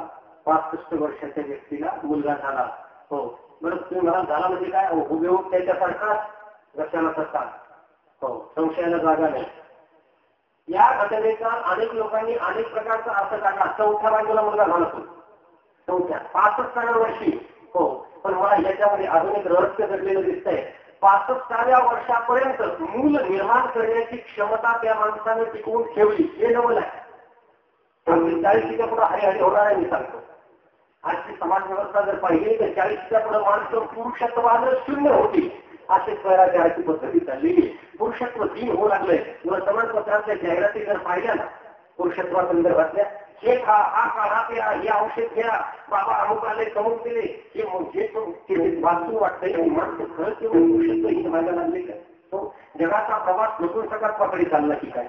65 वर्षाच्या व्यक्तीला मुलगा झाला. हो, बरं तुम्ही मला झाला म्हणजे काय, हुबेहूब त्याच्यासारखाच घशाला तसा. हो, संशयाला जागा नाही. या घटनेचा अनेक लोकांनी अनेक प्रकारचा अर्थ काढला. 4थ्या बाजूला मुलगा झाला तो, 4थ्या 65व्या वर्षी. हो, पण मला याच्यामध्ये अजून एक रहस्य घडलेलं दिसतंय. 65व्या वर्षापर्यंत मूल निर्माण करण्याची क्षमता त्या माणसाने टिकवून ठेवली, हे नवल आहे. 40च्या पुढे हरिहरी होणार आहे. मी सांगतो, आजची समाज व्यवस्था जर पाहिली तर 40च्या पुढे माणसं पुरुषत्वानं शून्य होती. असे स्वराज्याची पद्धती चाललेली. पुरुषत्व दिन होऊ लागलंय. वर्तमानपत्रांच्या जाहिराती जर पाहिल्या ना पुरुषत्वासंदर्भातल्या, हे खा, हा खा, हा प्या, हे औषध घ्या, बाबा अमुक आले, कमवून दिले, हे वाचून वाटतंय माणसं खरंच पुरुषत्व ही व्हायला लागले का. जगाचा प्रवास नसून सकाळ पकडी चालला की काय.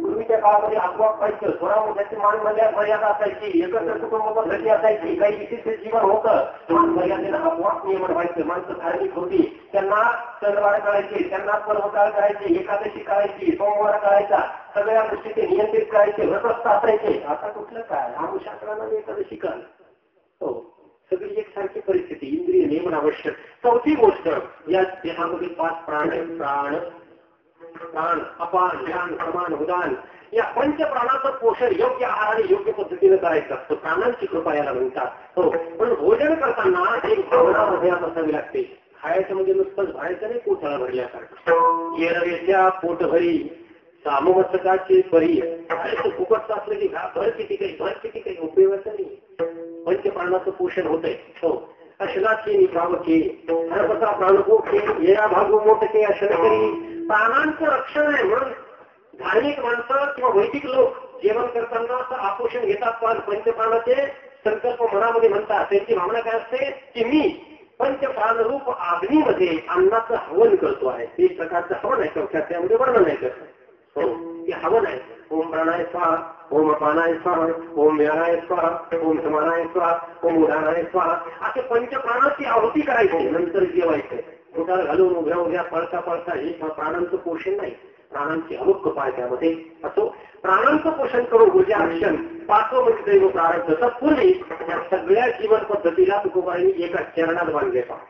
पूर्वीच्या काळामध्ये आपोआप व्हायचं, स्वरामध्ये मान मर्यादा असायची, एकत्र कुटुंब पद्धती असायची, काही विशिष्ट जीवन होतं, मर्यादेला आपोआप नियमन व्हायचं. माणसं धार्मिक होती, त्यांना सणवार करायचे, त्यांना पर्वकाळ करायचे, एकादशी करायची, सोमवार करायचा, सगळ्या गोष्टी ते नियंत्रित करायचे, व्रतस्थ असायचे. आता कुठलं काय, अनुशासनाने एकादशी कर. हो, सगळी एकसारखी परिस्थिती, इंद्रिय नियमन आवश्यक. 4थी गोष्ट, या देहामध्ये 5 प्राण आहेत. प्राण, प्राण, अपान, ज्ञान, समान, उदान, या पंचप्राणाचं पोषण योग्य आहार आणि योग्य पद्धतीने करायचं असतं. प्राणांची कृपा याला म्हणतात. हो, पण भोजन करताना एक भावना हृदयात असावी लागते. खायचं म्हणजे नुसतंच व्हायचं नाही, पोटाला भरल्यासारखं. येरवेच्या पोटभरी साममस्तकाची परी, फुकटचं असलं की भर किती काही उपयोगाचं नाही. पंचप्राणाचं पोषण होतंय. हो, अशनाची निभावके, हरपता प्राणकोके, येरा भागो मोठके अशनकरी. प्राणांचं रक्षण आहे म्हणून धार्मिक माणसं किंवा वैदिक लोक जेवण करताना आपोषण घेतात. पण पंचप्राणाचे संकल्प मनामध्ये म्हणतात. त्यांची भावना काय असते की मी पंचप्राणरूप अग्नीमध्ये अन्नाचं हवन करतो आहे. ते प्रकारचं हवन आहे. चौथ्यात त्यामध्ये वर्णन आहे कसं. हो, ते हवन आहे. ओम प्राणाय स्वाहा, ओम अपानाय स्वाहा, ओम व्यानाय स्वाहा, ओम समानाय स्वाहा, ओम उदानाय स्वाहा, असे पंचप्राणाची आहुती करायची. नंतर जेवायचं. पोटाला घालून उभ्या पळता पळता हे प्राणांचं पोषण नाही, प्राणांची अमुक पाय त्यामध्ये असो. प्राणांचं पोषण करून ऊर्जा रक्षण 5वं म्हणजे दैव प्रारब्ध. तत्पूर्वी या सगळ्या जीवन पद्धतीला तुकोबांनी एका चरणात बांधले पाहिजे.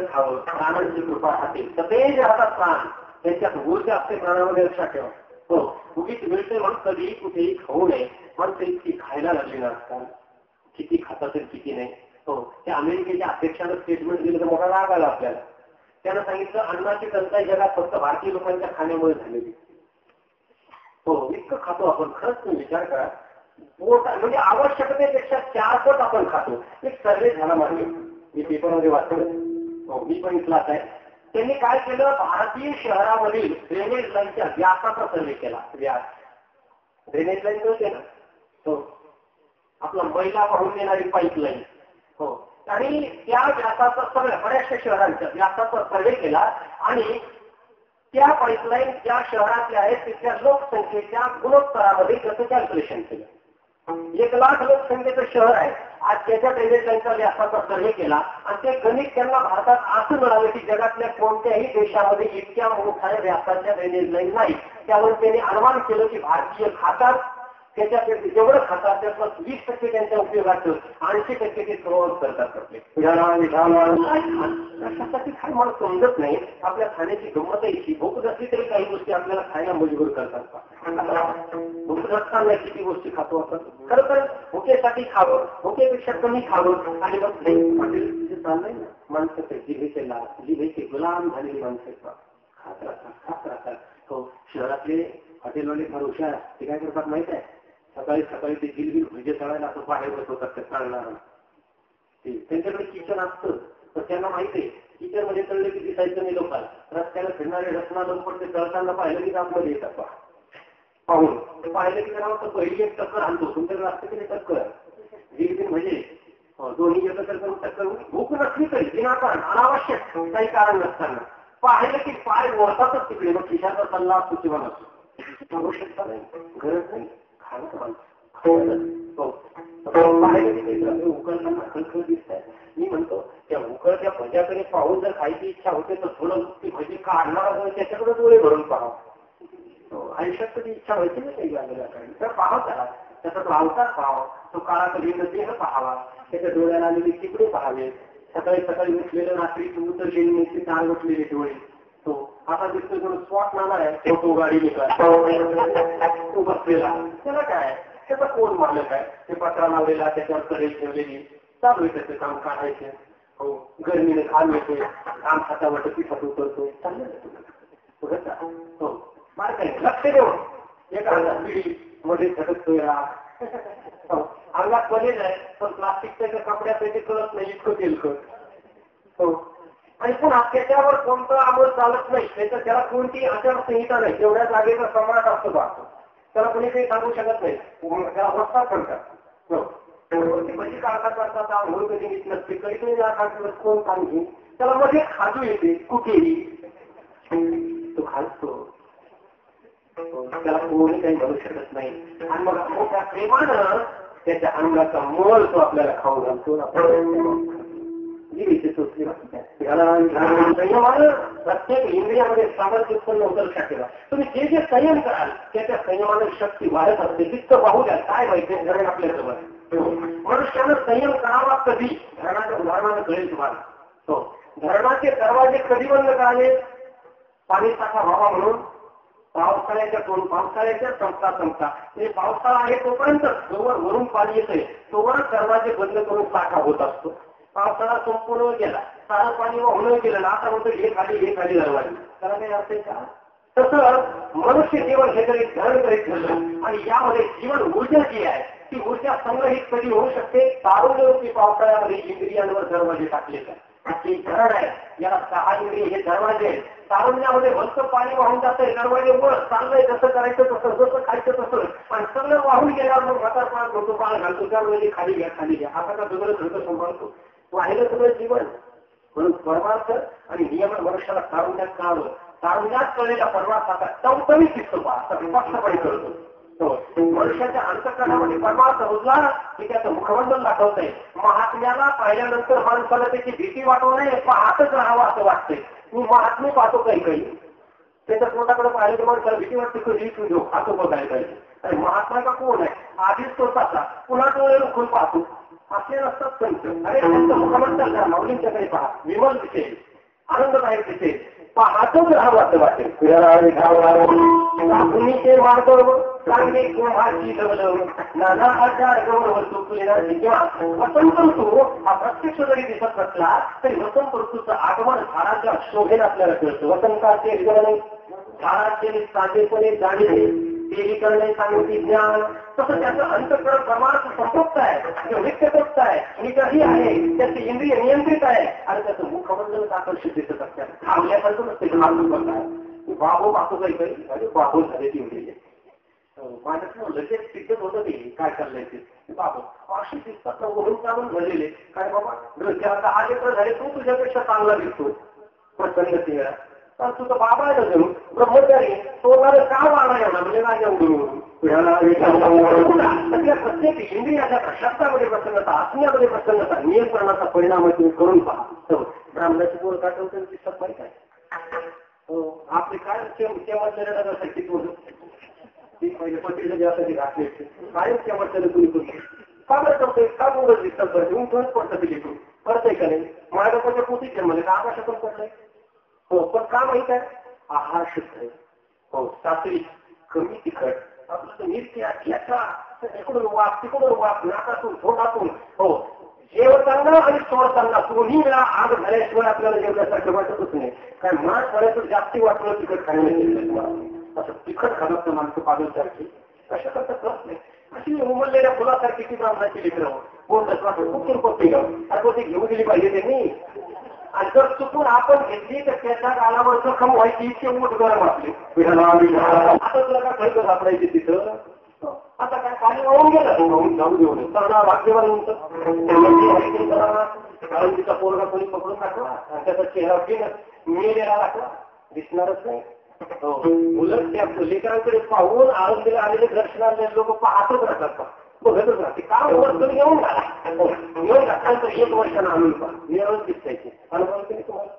खावं, प्राणांची कृपा हाते सतेज राहतात प्राण, त्यांच्यात ऊर्जा असते प्राणामध्ये, लक्षात ठेवा. हो, उगीच मिळते म्हणून कधी कुठेही खाऊ नये. माणसं इतकी खायला लागली ना आजकाल, किती खातात किती नाही. हो, त्या अमेरिकेच्या अध्यक्षानं स्टेटमेंट दिलं तर मोठा राग आला आपल्याला. त्यानं सांगितलं अन्नाची टंचाई जगात फक्त भारतीय लोकांच्या खाण्यामुळे झालेली. हो, इतकं खातो आपण. खरंच तुम्ही विचार करा, पोट म्हणजे आवश्यकतेपेक्षा 4 पट आपण खातो. एक सर्वे झाला मागे, मी पेपरमध्ये वाचलं. हो, मी पण इथलाच आहे. त्यांनी काय केलं, भारतीय शहरामधील ड्रेनेज लाईनच्या व्यासाचा सर्वे केला. व्यास ड्रेनेज लाईन होते ना, हो, आपला मैला वाहून येणारी पाईपलाईन, हो, आणि त्या व्यासाचा सगळ्या बऱ्याचशा शहरांच्या व्यासाचा सर्वे केला आणि त्या पाईपलाईन ज्या शहरातल्या आहेत तिथल्या लोकसंख्येच्या गुणोत्तरामध्ये त्याचं कॅल्क्युलेशन केलं. 1,00,000 लोकसंख्येचं शहर आहे, आज त्याच्या ड्रेनेज लाईनचा व्यासाचा सर्वे केला आणि ते गणित त्यांना भारतात असं मिळालं की जगातल्या कोणत्याही देशामध्ये इतक्या मोठ्या व्यासाच्या ड्रेनेज लाईन नाही. त्यावर त्यांनी अनुमान केलं की भारतीय खातात त्याच्यापैकी जेवढं खातात त्यातलं 20% त्यांच्या उपयोगाचं, 80% ते प्रवास करतात. कशासाठी खाय मला समजत नाही. आपल्या खाण्याची गंमत आहे, भूक नसली तरी काही गोष्टी आपल्याला खायला मजबूर करतात. भूक नसताना किती गोष्टी खातो आपण. खरं तर भुकेसाठी खावं, भुकेपेक्षा कमी खावं आणि मग हॉटेल चाललंय ना, माणसं जिभेचे लाल, जिभेचे गुलाम झालेली माणसं खात राहतात. हो, शहरातले हॉटेलवाले फार हुशार, ते काय करतात माहित आहे, सकाळी सकाळी ते जिलबी भुजे तळायला असं बाहेर बसवतात. ते तळणार त्यांच्याकडे किचन असतं, तर त्यांना माहिती आहे किचन मध्ये तळले की दिसायचं नाही लोकांना. रस्त्याला फिरणारे रचना लोक पण ते तळताना पाहिलं की आतमध्ये येतात. पाहून पाहिलं की त्याला वाटतं पहिली एक टक्कर आणतो, तुमच्याकडे असतं की नाही टक्कर जिलबी म्हणजे दोन्ही एकत्र करून टक्कर. भूक नसली तरी विनाकारण अनावश्यक काही कारण नसताना पाहिलं की पाय ओढतातच तिकडे. मग खिशाचा सल्ला असतो किंवा नसतो, आवश्यकता नाही, गरज नाही, खाणं उकळताना खळखळ दिसत आहे. मी म्हणतो त्या उकळत्या भज्याकडे पाहून जर खायची इच्छा होते तर थोडं ती भजी काढणार त्याच्याकडे डोळे भरून पाहावं. आयुष्यात कधी इच्छा व्हायची नाही तर पाहावं त्याला, त्याचा तो अवतार पाहावा, तो काळा कधी देह पाहावा, त्याच्या डोळ्याला आलेले चिकडे पाहावे. सकाळी सकाळी उठलेलं रात्री उतर गेली तार उठलेले डोळे. तो आता दिसतो जणू स्पॉट नाला आहे, फोटो गाडी तो बसलेला. त्याला काय, त्याचा कोण मालक आहे, ते पत्रा लावलेला, त्याच्यावर कडे ठेवलेली, चालू आहे त्याचं काम काढायचं. हो, गरमीने घाम येतोय, काम हातावाट पिठात उतरतोय, चाललं हो. मार काय लक्ष देऊन एका हातात पिढी मध्ये झटकतोय. अंगात कलेज आहे पण प्लास्टिकच्या कपड्यात ते कळत नाही, इतकं तेलकट. हो, आणि पुन्हा त्याच्यावर कोणतं आंबोल चालत नाही, त्याला कोणती आचारसंहिता नाही. तेवढ्या जागेचा सम्राट असतो पाहतो, त्याला कोणी काही सांगू शकत नाही, त्याला रस्ता करतात. म्हणजे काढता करतात आंघोळ कधी घेत नसते, कधी कधी कोण काम घेईल त्याला मध्ये खाजू येते कुठेही, तो खाजतो, त्याला कोणी काही भरू शकत नाही. आणि मग मोठ्या प्रेमानं त्याच्या अंगाचा मोल तो आपल्याला खाऊ घालतो. प्रत्येक इंद्रियामध्ये सामर्थ्य उत्पन्न होतं. लक्षात ठेवा, तुम्ही जे जे संयम कराल त्याच्या संयमाने शक्ती वाढत असते. तितकं पाहू द्या काय माहिती धरण आपल्यासोबत. मनुष्यानं संयम करावा कधी, धरणाच्या उदाहरणानं कळेल तुम्हाला. हो, धरणाचे दरवाजे कधी बंद करावे, पाणी साठा व्हावा म्हणून पावसाळ्याच्या संपता म्हणजे पावसाळा आहे तोपर्यंत जोवर वरून पाणी येतंय तोवरच दरवाजे बंद करून साठा होत असतो. पावसाळा संपूर्ण गेला, सारं पाणी वाहून गेलं ना, आता म्हणतो हे खाली दरवाजे, त्याला काही असेल का? तसं मनुष्य जीवन हे तरी धरण करीत ठरलं आणि यामध्ये जीवन ऊर्जा जी आहे ती ऊर्जा संग्रहित कधी होऊ शकते, तारुण्यरूपी पावसाळ्यामध्ये इंद्रियांवर दरवाजे टाकले तर ते धरण आहे. याला 6 इंद्रिय हे दरवाजे आहेत. तारुण्यामध्ये भक्त पाणी वाहून जातंय, दरवाजे वर चाललंय, कसं करायचं तसं, जसं खायचं तसं, आणि सगळं वाहून गेल्यावर मग म्हातारपणात घडतो पाळ घालतो, त्यामध्ये खाली घ्या आता का सगळं खर्च सांभाळतो. वाहिलं सगळं जीवन. म्हणून परमार्थ आणि नियमन मनुष्याला तारुण्यात कळावं. तारुण्यात कळलेला परमार्थ आता टवटवीत दिसतो पहा, स्पष्टपणे कळतो. मनुष्याच्या अंतःकरणामध्ये परमार्थ रुजला की त्याचं मुखमंडल दाखवतंय. महात्म्याला पाहिल्यानंतर माणसाला त्याची भीती वाटू नये, पाहतच राहावं असं वाटतंय. मी महात्मे पाहतो काही त्याच्या तोंडाकडे पाहिलं की माणसाला भीती वाटते, कधी तुझो खातो बघायला पाहिजे. आणि महात्मा का कोण आहे, आधीच तो तसा, पुन्हा डोळे उखून पाहतो असे नसतात संत. अरे त्यांचं मुखमंडल द्या, माऊलींच्याकडे पहा, विमल दिसेल, आनंददायक दिसेल, पाहतच राहावं असं वाटेल. ते मार्ग चांगले कुंभारची नाना आचार गौरव वसंत ऋतू हा प्रत्यक्ष जरी दिसत नसला तरी वसंत ऋतूचं आगमन झाडाच्या शोभेने आपल्याला कळतं. वसंताचे झाडाचे साधेपणे जाणे देही करणे सांगितले ज्ञान, तसं त्याचं अंतःकरण परमार्थ संपृक्त आहे, नित्यतृप्त आहे, निकही आहे, त्याचे इंद्रिय नियंत्रित आहे आणि त्याचं मुखमंडल आकर्षित दिसत असतात. आपल्याकडून नसते काय बाबो बापू काही अरे बाबू झाले ती इंद्रिय माझ्या लगेच सिद्धच होतं ते काय चाललंय ते बाबा अशी दिसतात ना वरून चालून झालेले काय बाबा आज एक झाले तू तुझ्यापेक्षा चांगला दिसतो प्रसन्न वेळा तर तुझा बाबा आहे ना जणू ब्रह्मचारी तो का वाढा एवढा म्हणजे माझ्या प्रत्येक इंद्रियाच्या शब्दामध्ये प्रसन्नता असण्यामध्ये प्रसन्नता नियंत्रणाचा परिणाम तुम्ही करून पहा. ब्राह्मणाची पोर काटवते दिसतात माहिती आहे आपले काय केव्हासाठी पहिले पत्रिका ज्यासाठी घातले कायम केव्हा तुम्ही तुम्ही का बरं करतोय का बोलत दिसतात बरं उठूनच पडतं ते लेकरू करतंय का नाही माझ्या पोतीच म्हणजे का आकाशातून पडलंय. हो पण का माहित आहे आहार शुद्ध आहे. हो सात्विक कमी तिखट आपलं नित्य याचा इकडून वाप तिकडून वाप नाकातून थोडातून हो जेवताना आणि सोडताना दोन्ही वेळा आग झाल्याशिवाय आपल्याला जेवल्यासारखं वाटतच नाही. काय मास झाल्याचं जास्ती वाटलं तिखट खाण्याची असं तिखट खाण्याचं माणसं पागलसारखी कशा करता कळत नाही. अशी उमललेल्या फुलासारखी ती ब्राह्मणाची लेकरं कोण खूप तुरपत्ती अरे ते घेऊन गेली पाहिजे त्यांनी आणि जर चुकून आपण घेतली तर त्याच्या कालावर जखम व्हायची इतके मोठ गरम असले आता तुला काय खर्च सापडायची तिथं आता काय पाणी वाहून गेलं जाऊ देऊ करणार भाग्यवान कारण तिचा पोरगा कोणी पकडून टाकला आणि त्याचा चेहरा मेलेला टाकला दिसणारच नाही. उलट त्या लेकरांकडे पाहून आरोग्याला आलेले दर्शनाचे लोक पाहतच राहतात बघतच राहते का वर्ष घेऊन घातल्यानंतर 1 वर्षानं आणून पहा निरवच दिसायचे अनुभव केले तुम्हाला.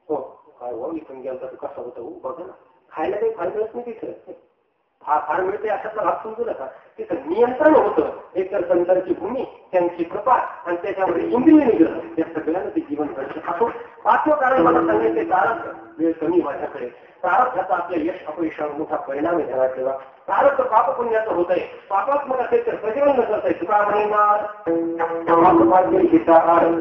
हो काय हो इथून गेलं तर कसं होतं बघा ना खायला काही फार मिळत नाही तिथं फार मिळते अशाचा भाग समजू नका तिथं नियंत्रण होतं एकतर संतांची भूमी त्यांची कृपा आणि त्याच्यामध्ये इंद्रिय निग्रह त्या सगळ्यांना ते जीवन घडतं असो. 5वं कारण मला सांगायचे कारण वेळ कमी माझ्याकडे प्रारब्धाचा आपल्या यश अपयशावर मोठा परिणाम आहे ध्यानात ठेवा. प्रारब्ध पाप पुण्याचं होत आहे पापात्मक असेल तर प्रतिबंध करत आहे तुका महिनार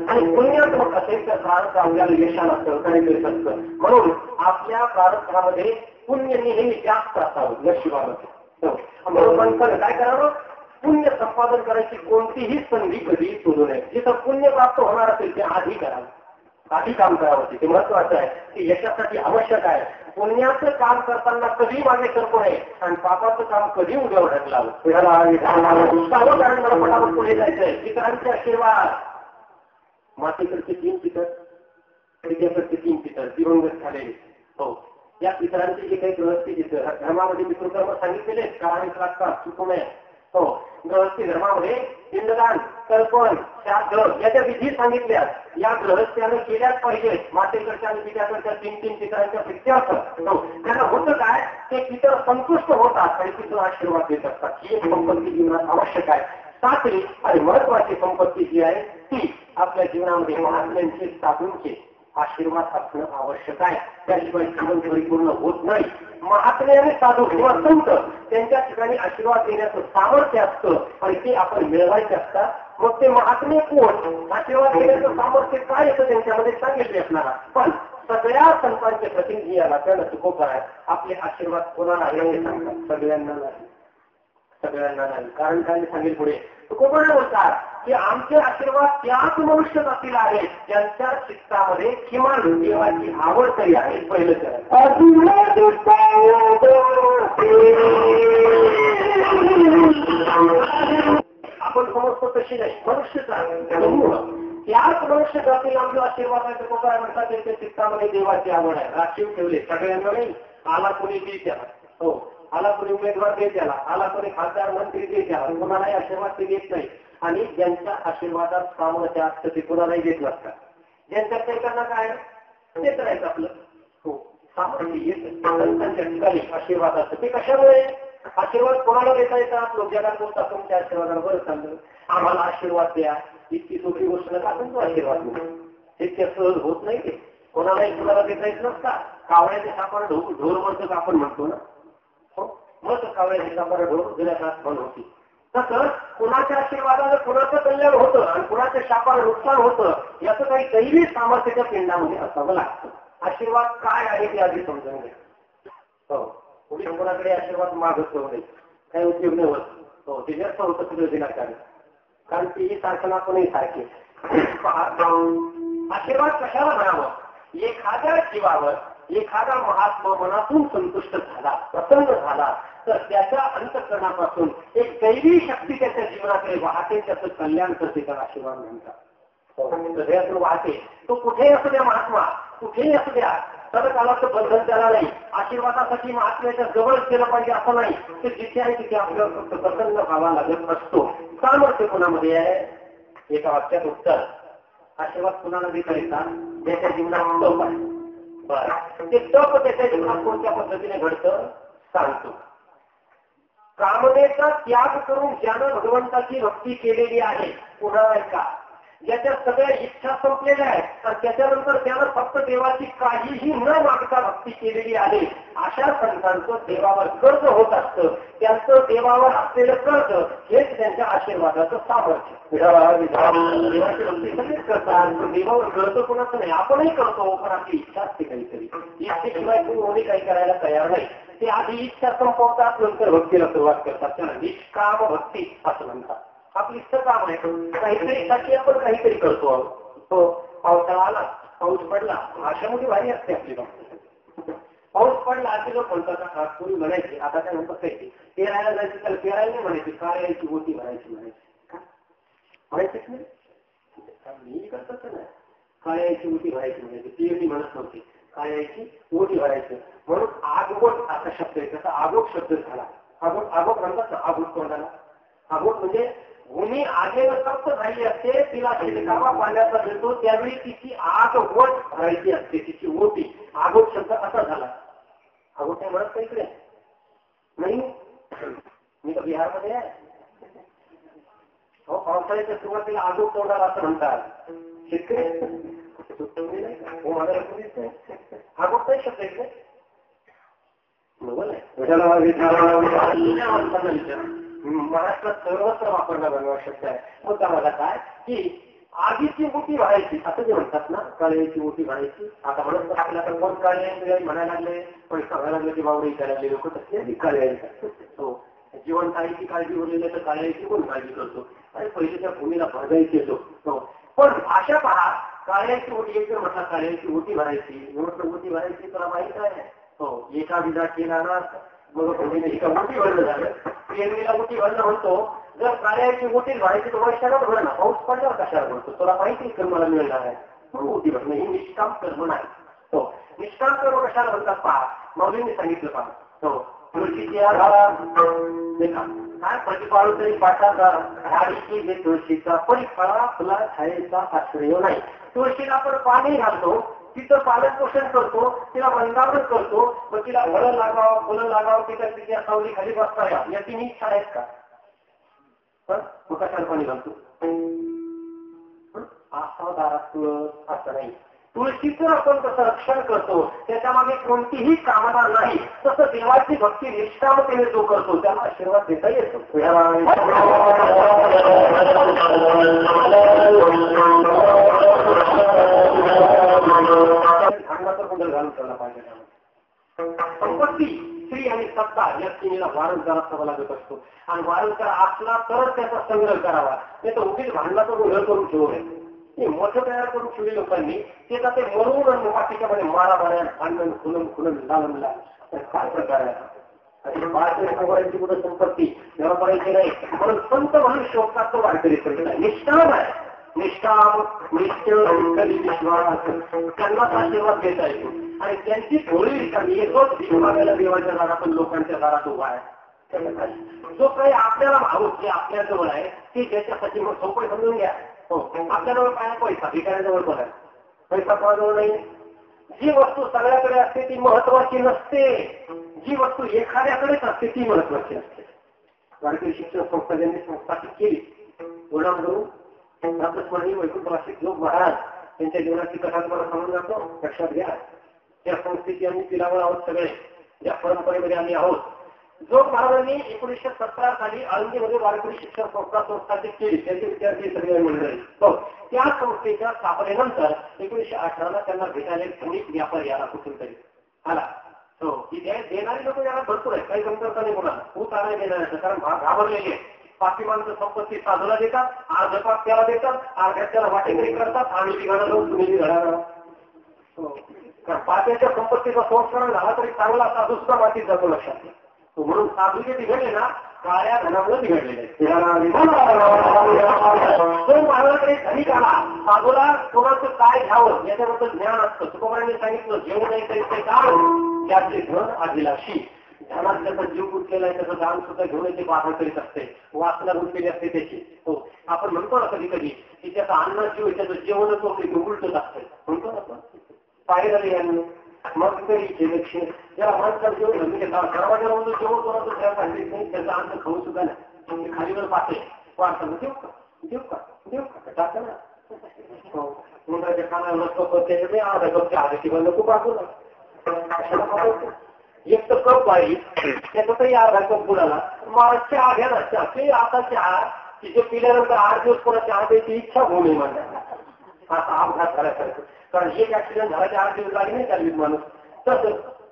आणि पुण्यात्मक असेल तर प्रारब्ध आपल्याला यशाला सहकार्य करीत असतं. म्हणून आपल्या प्रारब्धामध्ये पुण्य नेहमी जास्त असावं नशिबामध्ये. म्हणून काय करावं पुण्य संपादन करायची कोणतीही संधी कधी सोडू नये. जिथं पुण्य प्राप्त होणार असेल ते आधी करावं आधी काम करावं ते महत्वाचं आहे की यशासाठी आवश्यक आहे. पुण्याचं काम करताना कधी मागे सरकू नये आणि पापाचं काम कधी उद्यावर ढकलावं. कारण मला फटाफट पुढे जायचंय पितरांचे आशीर्वाद मातेकडचे 3 पितर पित्याकडचे 3 पितर दिवंगत झालेले. हो या पितरांचे जे काही गृहस्थी धर्मामध्ये पितृकर्म सांगितलेले कारण लागतात चुकू नये. हो गृहस्थी धर्मामध्ये पिंडदान तर्पण श्राद्ध याच्या विधी सांगितल्या या गृहस्थ्याने केल्याच पाहिजेत. मातेकडच्या आणि पित्याकडच्या 3 पितरांच्या प्रित्यर्थ त्यांना होतं काय ते पितर संतुष्ट होतात आणि पितर आशीर्वाद देत असतात. ही एक संपत्ती जीवनात आवश्यक आहे. 7वी आणि महत्वाची संपत्ती जी आहे ती आपल्या जीवनामध्ये महात्म्यांचे साधूंचे आशीर्वाद असणं आवश्यक आहे. त्याशिवाय जीवन परिपूर्ण होत नाही. महात्मे आणि साधू किंवा संत त्यांच्या ठिकाणी आशीर्वाद देण्याचं सामर्थ्य असतं आणि ते आपण मिळवायचे असतात. मग ते महात्मे कोण आशीर्वाद देण्याचं सामर्थ्य काय येतं त्यांच्यामध्ये सांगितले असणार. पण सगळ्या संतांचे प्रतिनिधी या नात्यानं चुकवत आहे आपले आशीर्वाद कोणाला आहे सांगतात सगळ्यांना नाही सगळ्यांना नाही. कारण काय सांगेल पुढे तुकोबा बोलतात की आमचे आशीर्वाद त्याच मनुष्य जातील आहेत ज्यांच्या चित्तामध्ये किमान देवाची आवड तरी आहे. पहिलं आपण समजतो तशी नाही मनुष्यचा त्याच मनुष्य जातील आमचे आशीर्वाद आहे. तुकोबा म्हणतात त्यांच्या चित्तामध्ये देवाची आवड आहे. राखीव ठेवले सगळ्यांना नाही. आला कोणी ती त्याला हो आला कोणी उमेदवार देत त्याला आला कोणी खासदार मंत्री देत त्याला कोणालाही आशीर्वाद ते देत नाही. आणि ज्यांच्या आशीर्वादात सामर्थ्य असतं ते कोणालाही देत नसतात. ज्यांच्या त्यांना काय ते करायचं आपलं हो सामर्थ्य येत संतांच्या ठिकाणी आशीर्वाद असतं. ते कशामुळे आशीर्वाद कोणाला देता येतात. लोक जगात बोलतात तुमच्या आशीर्वादाला बरं चाललं आम्हाला आशीर्वाद द्या इतकी सोपी गोष्ट नका आपण तो आशीर्वाद देऊ इतक्या सहज होत नाही. ते कोणालाही कोणाला देता येत नसतात. कावळ्याचे सापड ढोर म्हणतो आपण म्हणतो ना मग कावळ्याची सापड ढोर गेल्या काळात बंद होती. तसं कुणाच्या आशीर्वादानं कुणाचं कल्याण होतं आणि कुणाच्या शापाला नुकसान होतं याचं काही दैवी सामर्थ्य त्या पिंडामध्ये असावं लागतं. आशीर्वाद काय आहे ते आधी समजून घ्या. हो कोणाकडे आशीर्वाद मागत होऊ नये. काही उपयोग नाही होत. हो, ते व्यस्त होतं सगळं विनाकारण, कारण तेही सारखं ना कोणी सारखे. आशीर्वाद कशाला म्हणावं? एखाद्या जीवावर एखादा महात्मा मनातून संतुष्ट झाला, प्रसन्न झाला, तर त्याच्या अंतःकरणापासून एक दैवी शक्ती त्याच्या जीवनाकडे वाहते, त्याचं कल्याण करते, त्याला आशीर्वाद म्हणतात. हृदयातून वाहते. तो कुठेही असू द्या महात्मा, कुठेही असू द्या, तर कालाचं बंधन त्याला नाही. आशीर्वादासाठी महात्म्याच्या जवळच गेलं पाहिजे असं नाही. ते जिथे आहे तिथे आपल्याला फक्त प्रसन्न व्हावा लागत असतो. सामर्थ्य कोणामध्ये आहे? एका वाक्यात उत्तर. आशीर्वाद कुणाला देता येतात? ज्याच्या जीवनात तप आहे. बरं, ते तप त्याच्या जीवनात कोणत्या पद्धतीने घडतं सांगतो. कामनेचा त्याग करून ज्यानं भगवंताची भक्ती केलेली आहे, पुन्हा ऐका, ज्याच्या सगळ्या इच्छा संपलेल्या आहेत आणि त्याच्यानंतर त्यानं फक्त देवाची काहीही न मागता भक्ती केलेली आहे, अशा संतांचं देवावर कर्ज होत असतं. त्यांचं देवावर असलेलं कर्ज हेच त्यांच्या आशीर्वादाचं सामर्थ्य. देवाची भक्ती सगळेच करतात, देवावर कर्ज कोणाचं नाही. आपणही करतो, पण आपली इच्छा असते काहीतरी. इच्छेशिवाय कोणी काही करायला तयार नाही. ते आधी इच्छा संपवतात, नंतर भक्तीला सुरुवात करतात. त्याला निष्काम भक्ती असं म्हणतात. आपली इच्छा काम आहे, काहीतरी साठी आपण काहीतरी करतो. हो, पावसाळा आला, पाऊस पडला, भाषामध्ये भारी असते आपली भक्ती. पाऊस पडला असे लोक म्हणतात, पूर्वी म्हणायचे, आता काय म्हणतात काही पेरायला जायचं, त्याला पेरायला नाही म्हणायचे, काळ्याची मोठी भरायची म्हणायची. म्हणायचीच नाही, मी करतच नाही. काळ्याची मोठी भरायची म्हणायची, पेरणी म्हणत नव्हती, काळ्याची मोठी भरायची. म्हणून आगोट असा शब्द आहे, त्याचा आगोट शब्द झाला. आगोट आगोट म्हणतात ना, आगोट तोंडाला. आगोट म्हणजे भूमी आगेनं तप्त झाली असते, तिला शिडकावा पाण्याचा मिळतो, त्यावेळी तिची आग वट भरायची असते, तिची ओटी. आगोट शब्द असा झाला. आगोट काय म्हणत इकडे नाही, मी तर बिहारमध्ये आहे. हो, पावसाळ्याच्या सुरुवातीला आगोट तोंडाला असं म्हणतात. शेतकरी आगोट नाही शब्द इकडे. महाराष्ट्रात सर्वत्र वापरला जाणारा शब्द आहे. मुद्दा मला काय की आगीची मोठी भरायची असं जे म्हणतात ना, काळ्याची मोठी भरायची. आता म्हणत आपल्याकडे कोण काळे म्हणायला लागले, पण सांगायला लागले की बावडे करायला लागले लोक तसले काळे. हो, जीवनताईची काळजी उरलेली तर काळ्याची कोण काळजी करतो? आणि पहिले त्या भूमीला भाजायचे लोक. हो, पण भाषा पहा, काळ्याची मोठी एक म्हटलं, काळ्याची मोठी भरायची. म्हटलं मोठी भरायची तुला माहित आहे? हो, एका विधा केला ना, मग भूमीने एका मोठी भरणं झालं. पेरणीला मोठी भरणं म्हणतो. जर कार्याची मोठी भरायची तर वर्षाला भरणं, पाऊस पडल्यावर कशाला म्हणतो? तुला माहिती कर्माला मिळणार आहे म्हणून मोठी भरणं. ही निष्काम कर्म नाही. हो, निष्काम कर्म कशाला म्हणतात पहा, मौलींनी सांगितलं पहा. हो, तुळशीची काय प्रतिपाळू तरी पाठाचा झाडीची जे तुळशीचा परिफळा फुला छायेचा आश्रय नाही. तुळशीला आपण पाणी घालतो, तिचं पालन पोषण करतो, तिला वंदावण करतो, मग तिला फळं लागावं, फुलं लागावं, तिच्या सावली खाली बसता याची मी इच्छा आहेत का? मग कशाला पाणी घालतो? असाधारात तुळस असं नाही. तुळशीचं आपण कसं रक्षण करतो, त्याच्या मागे कोणतीही कामना नाही, तसं देवाची भक्ती निष्कामतेने जो करतो त्याला आशीर्वाद देता येतो. कुंडल घालून ठेवला पाहिजे. संपत्ती, स्त्री आणि सत्ता या तिन्हीला वारंवार असावा लागत असतो. आणि वारंवार असला तरच त्याचा संग्रह करावा. नाही तर उगीच भांडला तर घर करून ठेवू नये. ते मोठं तयार करून ठेवले लोकांनी, ते का ते मरून मातीच्यामध्ये मारा माऱ्या भांडण खुलून लावला. काय प्रकार आहे? बाळाची कुठं संपत्ती तेव्हा करायची नाही. म्हणून संत म्हणून शोकात तो वारकरी करत आहे. निष्काम आहे, निष्काम विश्वास, त्यांनाच आशीर्वाद देता येतो. आणि त्यांची थोडी रिकामी येतोच विभागाला देवाच्या दारातून लोकांच्या दारात उभा आहे. जो काही आपल्याला भाऊ जे आपल्या जवळ आहे ते ज्याच्यासाठी मग सोपं समजून घ्या. हो, आपल्याजवळ काय पैसा, भिकाऱ्याजवळ पण आहे. पैसा कोणाजवळ नाही. जी वस्तू सगळ्याकडे असते ती महत्वाची नसते, जी वस्तू एखाद्याकडेच असते ती महत्वाची असते. वारकरी शिक्षण संस्था ज्यांनी संस्थापित केली, उदाहरण आपलं वैकुंठ वार्षिक लोक महाराज त्यांच्या जीवनाची कथा तुम्हाला सांगून जातो, लक्षात घ्या. त्या संस्थेची आम्ही पिलावर आहोत सगळे, या परंपरेमध्ये आम्ही आहोत. जो महाराजांनी 1917 साली आळंदीमध्ये वारकरी शिक्षण संस्था संस्थापित केली, त्याचे विद्यार्थी सगळे मंडळी. हो, त्या संस्थेच्या स्थापनेनंतर 1918 त्यांना भेटायला एक धनिक व्यापारी आला कुठून तरी आला. हो, की देणारी लोक याला भरपूर आहेत, काही कमतरता नाही कोणाला, खूप आणाय देणाऱ्याचं, कारण घाबरलेली आहे. पाचवी माणसं संपत्ती साधूला देतात, अर्ध पाक त्याला देतात, अर्ध्यात त्याला वाटेकरी करतात आणि ती घडा जाऊन तुम्ही घडा. कारण पाप्याच्या संपत्तीचा संस्करण झाला तरी चांगला साधू सुद्धा मातीत जातो, लक्षात. म्हणून साधू जे बिघडले ना, काळ्या धनामुळे बिघडलेले. तो महाराजांकडे धनिक आला, साधूला कोणाचं काय घ्यावं याच्याबद्दल ज्ञान असतं. तुकोबारांनी सांगितलं, जेवण नाही तरी ते दान, त्याचे धन आदिलाशी. ध्यानात त्याचा जीव गुंतलेला आहे, त्याचं दान सुद्धा घेऊन ते बाधा करीत असते, वासना गुंतलेली असते त्याची. हो, आपण म्हणतो ना कधी कधी की त्याचा अन्न जीव, त्याचं जेवणच उलटत असतं, म्हणतो ना आपण. पाहिलं यांनी मग तरी ज्याला माणसाला जेवण म्हणजे दरवाजा जेवण कोणाचं घ्यायला सांगितलं नाही, त्याचा अन्न खाऊ सुद्धा नाही. खालीवर पाहते वाटतं, देऊ का देऊ का देऊ का टाका ना. हो, मुलाच्या खाण्याला नसतो त्याच्यामध्ये अर्धा कपच्या आधी किंवा नको पाहतो ना. एक तर कप आहे त्याच्यातही अर्धा कप बुडाला, मला चहा घ्या ना. चहा ते आता चहा तिथे पिल्यानंतर 8 दिवस कोणा चहा द्यायची इच्छा होऊ नये माझ्या. असा अपघात झाल्यासारखं, कारण एक ऍक्सिडेंट झाल्याच्या 8 दिवस लागले नाही चालवीत माणूस.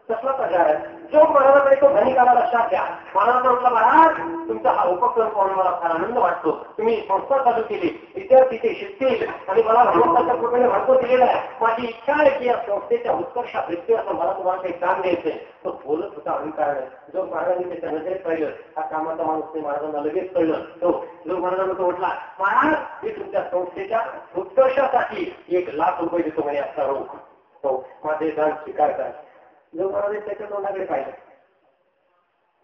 तसला प्रकार आहे. जो महाराजांकडे तो धनिकाला लक्षात घ्या. महाराज म्हटलं, महाराज तुमचा हा उपक्रम पाहून मला फार आनंद वाटतो. तुम्ही संस्था चालू केली, विद्यार्थी ते शिकतील आणि मला भगवंताच्या कृपेने महत्व दिलेलं आहे. माझी इच्छा आहे की या संस्थेच्या उत्कर्षात दिसते असं मला तुम्हाला काही काम द्यायचंय. तो बोलत होता अहंकार आहे. जो महाराजांनी त्याच्या नजरेत पाहिलं, हा कामाचा माणूस नाही, महाराजांना लगेच कळलं. तो जो महाराजांना तो म्हटला, महाराज मी तुमच्या संस्थेच्या उत्कर्षासाठी 1 लाख रुपये देतो म्हणे असता रोख. हो, माझे दान स्वीकार करा. जो महाराज त्याच्या तोंडाकडे पाहिलं,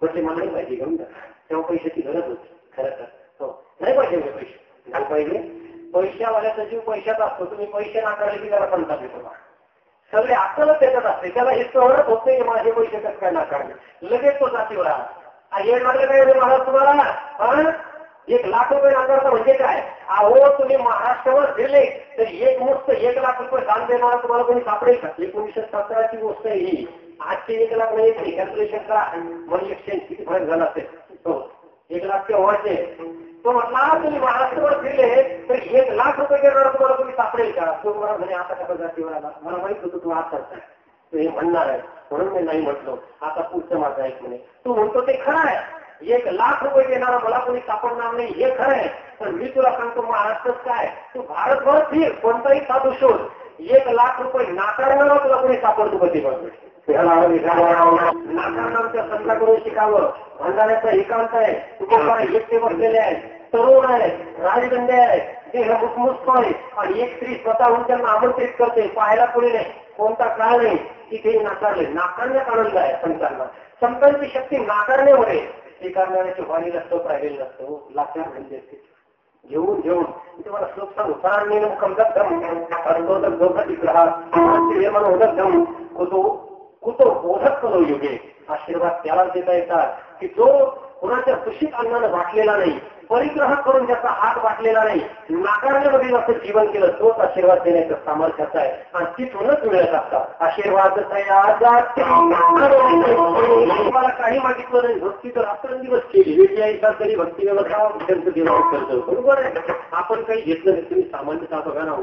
म्हटले मला नाही पाहिजे, घेऊन जा. तेव्हा पैशाची गरज होती खरं तर. हो, नाही पाहिजे पैसे, नाही पाहिजे. पैशावाल्याचा जीव पैशात असतो. तुम्ही पैसे नाकारले की त्याला पंता देतो. सगळे अक्कलच त्याच्यात असते, त्याला हे सहनच होत नाही माझे पैसे कसं काय नाकारले. लगेच तो जातीवर आला. हे लागले काय महाराज तुम्हाला 1 लाख रुपये नाकारता म्हणजे काय? अहो तुम्ही महाराष्ट्रावर दिले तर एक मुक्त 1 लाख रुपये दान देणारा तुम्हाला कोणी सापडेल का? 1917ची गोष्ट आहे ही. आजचे 1 लाख नाही, कॅल्क्युलेशन करा, मनी एक्सचेंज किती फरक झाला असेल. हो, 1 लाख ते व्हायचे. तो म्हटला तुम्ही महाराष्ट्रावर दिले तर 1 लाख रुपये देणारा तुम्हाला कोणी सापडेल का? तो मला म्हणे आता कसं जातीवर आला, मला माहित होतं तू आज करताय, तो हे म्हणणार आहे म्हणून मी नाही म्हटलो. आता पुढचं माझं ऐक म्हणे. तू म्हणतो ते खरं आहे, 1 लाख रुपये देणारा मला कोणी सापडणार नाही हे खरं आहे. पण मी तुला सांगतो महाराष्ट्रात काय, तू भारतभर फिर, कोणताही साधू शोध, 1 लाख रुपये नाकारणारा तुला कोणी सापडतो कधी बघ. नाकारणाऱ्या संतांकडून शिकावं. भंडाऱ्याचा एकांत आहे, तुझ्या एकटे बसलेले आहेत, तरुण आहे, राजगंडे आहे, देह मुसमुस्त आहे आणि एक स्त्री स्वतःहून त्यांना आमंत्रित करते, पाहायला कोणी नाही, कोणता काळ नाही, तिथे नाकारले. नाकारण्यात आनंद आहे संतांना. संतांची शक्ती नाकारण्यामुळे स्वीकारणाऱ्याची वाणीला सोप राहिलेलं नसतं. लाचार म्हणजे घेऊन घेऊन तुम्हाला श्लोक सांगू. प्राणीनं कमजत धम दोघाची ग्रहात होत धम कुतो बोधक करो युगे. आशीर्वाद त्याला देता येतात की जो कोणाच्या दूषित अन्नानं वाटलेला नाही, परिग्रह करून ज्याचा हात वाटलेला नाही, नाकारण्यामध्ये जसं जीवन केलं, तोच आशीर्वाद देण्याचं सामर्थ्याचा आहे. आणि तिथूनच मिळत असतात आशीर्वाद. तुम्हाला काही मागितलं नाही, भक्ती तर रात्रंदिवस केली, तरी भक्ती व्यवस्था त्यांचं देवावर करतो. बरोबर आहे. आपण काही घेतलं नाही. तुम्ही सामान्यतः बघा ना,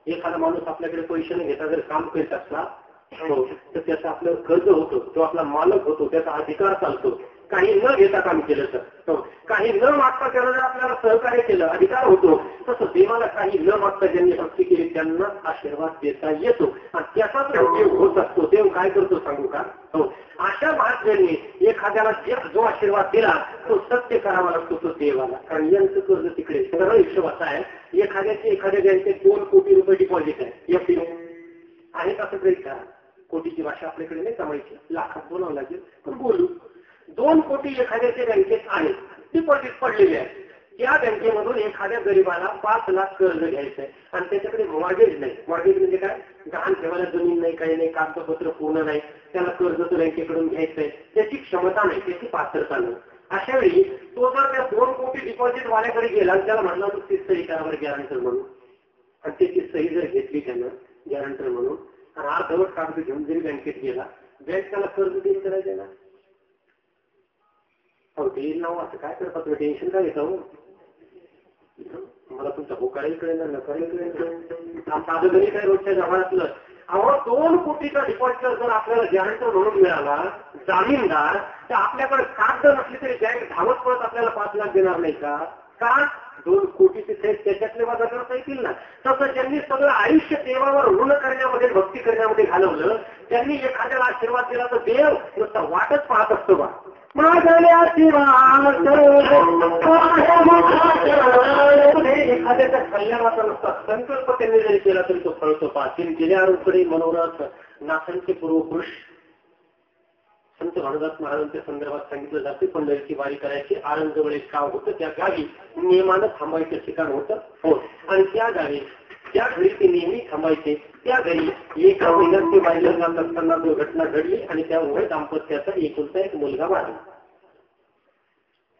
एखादा माणूस आपल्याकडे पैसे न घेता जर काम करीत असला तर त्याचा आपल्यावर कर्ज होतो, तो आपला मालक होतो, त्याचा अधिकार चालतो. काही न घेता काम केलं तर, काही न मागता त्याला जर आपल्याला सहकार्य केलं अधिकार होतो. तसं देवाला काही न मागता ज्यांनी भक्ती केली त्यांना आशीर्वाद देता येतो आणि त्याचाच उपयोग होत असतो. देव काय करतो सांगू का? हो, अशा महात्म्यांनी एखाद्याला जो आशीर्वाद दिला तो सत्य करावा लागतो तो देवाला. कारण यांचं कर्ज तिकडे सरळ हिशोब असा आहे, एखाद्या बँकेत 2 कोटी रुपये डिपॉझिट आहे, एफडी आहे. कसं तरी करा, कोटीची भाषा आपल्याकडे नाही जमायची, लाखात बोलावं लागेल पण बोलू. 2 कोटी एखाद्याच्या बँकेत आहेत, डिपॉझिट पडलेले आहे. त्या बँकेमधून एखाद्या गरीबाला 5 लाख कर्ज घ्यायचंय आणि त्याच्याकडे मॉर्गेज नाही. मॉर्गेज म्हणजे काय? गहाण ठेवायला जमीन नाही, काही नाही, कागदपत्र पूर्ण नाही, त्याला कर्ज तर बँकेकडून घ्यायचंय, त्याची क्षमता नाही, त्याची पात्रता नाही. अशा वेळी तो जर त्या 2 कोटी डिपॉझिट वाल्याकडे गेला आणि त्याला म्हटलं तू ती सही करावर गॅरंटर म्हणून, आणि त्याची सही जर घेतली त्यानं गॅरंटर म्हणून आणि अर्धवट कागद घेऊन जरी बँकेत गेला, बँक त्याला कर्ज देईल करायचं ना? हो, देईल नाव. असं काय करतात तुम्ही? टेन्शन काय घेता हो? मला तुमचा होकाराही कळेल ना नकारही कळेल. साधं घरी काय रोजच्या जमान्यातलं अहो 2 कोटीचा डिपॉझिटर जर आपल्याला गॅरंटर म्हणून मिळाला, जामीनदार, तर आपल्याकडे कागद नसली तरी बँक धावत पडत आपल्याला 5 लाख देणार नाही का? का? 2 कोटीचे थेट त्याच्यातले वादा करता येतील ना. तसं ज्यांनी सगळं आयुष्य देवावर ऋण करण्यामध्ये, भक्ती करण्यामध्ये घालवलं, त्यांनी एखाद्याला आशीर्वाद दिला तर देव नुसता वाटच पाहत असतो बा. एखाद्याच्या कल्याणाचा नुसता संकल्प त्यांनी जरी केला तरी तो फळतो पा. केल्याकडे मनोरथ नाथांचे पूर्वपुरुष संत भानुदास महाराजांच्या संदर्भात सांगितलं जाते. पंढरीची वारी करायची, आळंदजवळ एक गाव होतं, त्या गावी नियमानं थांबायचं ठिकाण होतं. हो, आणि त्या गावी ज्या घरी ते नेहमी थांबायचे त्या घरी एका महिन्यात ते वारीला जात असताना दुर्घटना घडली आणि त्यामुळे दाम्पत्याचा एकुलता एक मुलगा वारला.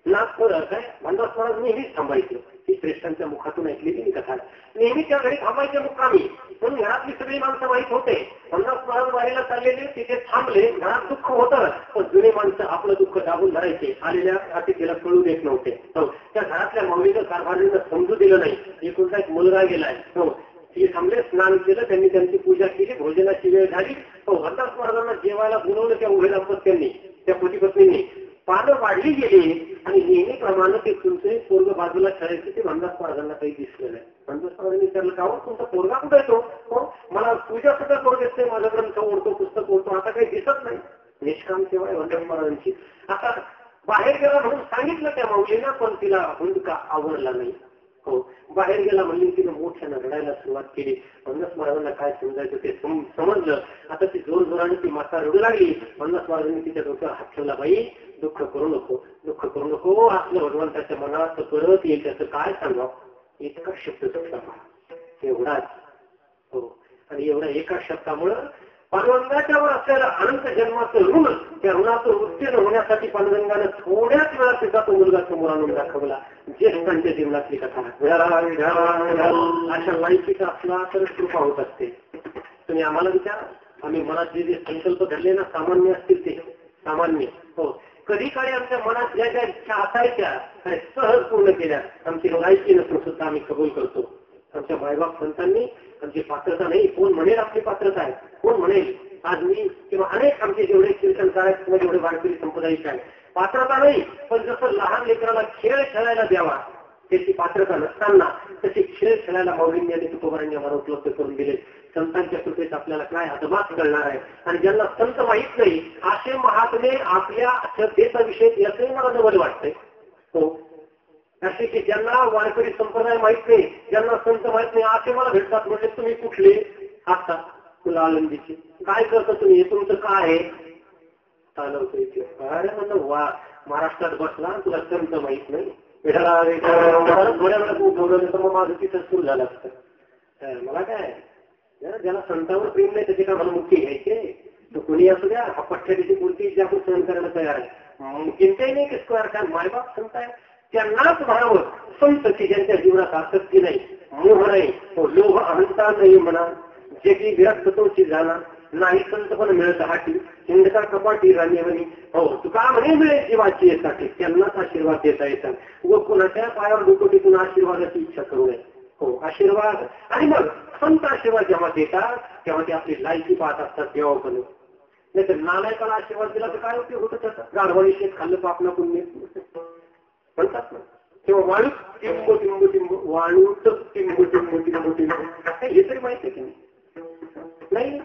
नागपूर काय भानुदास महाराज नेहमीच थांबायचे. ही श्रेष्ठांच्या मुखातून ऐकलेली कथा. नेहमी त्या घरी थांबायचे मुक्कामी. पण घरातली सगळी माणसं माहीत होते भानुदास महाराज वारीला चाललेले, तिथे थांबले. घरात दुःख होतं, पण जुने माणसं आपलं दुःख दाबून धरायचे, आलेल्या अतिथीला कळू देत नव्हते. हो, त्या घरातल्या मौलीनं कारभारीनं समजू दिलं नाही, एकुलता एक मुलगा गेलाय. हो, ते थांबले, स्नान केलं, त्यांनी त्यांची पूजा केली, भोजनाची वेळ झाली. हो, भानुदास महाराजांना जेवायला बोलवलं त्या उभे दाम्पत्यांनी, त्या पती-पत्नींनी. पानं वाढली गेली आणि नेहमीप्रमाणे ते तुमचे पोरग बाजूला खेळायचे ते भानुदास महाराजांना काही दिसलं नाही. भानुदास महाराजांनी विचारलं, का तुमचा पोरगा कुठे येतो? हो, मला पूजा सुद्धा करू देत नाही, माझा ग्रंथ ओढतो, पुस्तक ओढतो, आता काही दिसत नाही. निष्काम सेवा आहे भानुदास महाराजांची. आता बाहेर गेला म्हणून सांगितलं त्या माऊलीला, पण तिला हुंदका आवडला नाही. हो, बाहेर गेला म्हणून तिने मोठ्यानं रडायला सुरुवात केली. भानुदास महाराजांना काय समजायचं ते समजलं. आता ती जोर जोराने ती माता रडू लागली. भानुदास महाराजांनी तिच्या डोक्यावर हात ठेवला, बाई दुःख करू नको, दुःख करू नको, आपलं भगवंताच्या मनात परत येईल, त्याचं काय सांगावं. इतका शब्द सुटला एवढाच. हो, आणि एवढ्या एका शब्दामुळं पांडुरंगाच्यावर असलेलं अनंत जन्माचं ऋण, त्या ऋणाचं उत्तीर्ण होण्यासाठी पांडुरंगानं थोड्याच वेळात तिचा तो मुलगा समोर आणून दाखवला. ज्येष्ठांच्या जीवनातली कथा. अशा लाईकीचा असला तर कृपा होत असते. तुम्ही आम्हाला विचारा, आम्ही मनात जे संकल्प धरले ना, सामान्य असतील ते सामान्य. हो, कधी काळी आमच्या मनात ज्या ज्या इच्छा असायच्या सहज पूर्ण केल्या. आमची लायकी नसून सुद्धा आम्ही कबूल करतो. आमच्या मायबाप संतांनी आमची पात्रता नाही, कोण म्हणेल आपली पात्रता आहे, कोण म्हणेल. आज मी किंवा अनेक आमचे जेवढे कीर्तनकार आहेत किंवा जेवढे वारकरी संप्रदायिक आहे, पात्रता नाही, पण जसं लहान लेकराला खेळ खेळायला द्यावा त्याची पात्रता नसताना तशी खेळ खेळायला माऊलींनी आणि तुकोबारांनी आम्हाला उपलब्ध करून दिले. संतांच्या कृपेत आपल्याला काय अदमात कळणार आहे. आणि ज्यांना संत माहीत नाही असे महात्मे आपल्या श्रद्धेचा विषय याचंही मला नवल वाटतंय. हो, असे की ज्यांना वारकरी संप्रदाय माहित नाही, ज्यांना संत माहित नाही, असे मला भेटतात. म्हणजे तुम्ही कुठले आता तुला आनंदीची काय करता तुम्ही, हे तुमचं काय आहे? चालवतो इथे काय म्हणलं, वा महाराष्ट्रात बसला तुला संत माहित नाही. थोड्या वेळात उठवलं तर मग माझं तिथं सुरू झालं असतं. मला काय, ज्याला संतांवर प्रेम नाही त्याचे काय मला मुक्ती घ्यायचे. तो कोणी असू द्या, हा पठ्ठ्याची मूर्ती जे आपण सहन करायला तयार आहे. चिंताही नाही किसको यार, काय मायबाप संत आहे त्यांनाच म्हणावं संत की ज्यांच्या जीवनात आसक्ती नाही, मोह नाही, लोभ अहंता नाही म्हणा. जे की विरक्त तोची झाला नाही, संत पण मिळत हाटी हिंदका कपाटी राणी. हो, तुका म्हणे मिळेल जीवाची यासाठी, त्यांनाच आशीर्वाद देता येतात. व कुणाच्या पायावर डोकोटीतून आशीर्वादाची इच्छा करू नये. हो, आशीर्वाद. आणि मग संत आशीर्वाद जेव्हा देतात तेव्हा ते आपली लायकी पाहत असतात तेव्हा पण. नाही तर नालायकाला आशीर्वाद दिला तर काय उपयोग होतो त्याचा? गाढवानी शेत खाल्लं पापना पुण्य म्हणतात ना. तेव्हा वाळूत टिंबो टिंबो टिंबो, वाळूत टिंबो टिंबो टिंबो टिंबो, हे तरी माहिती आहे की नाही?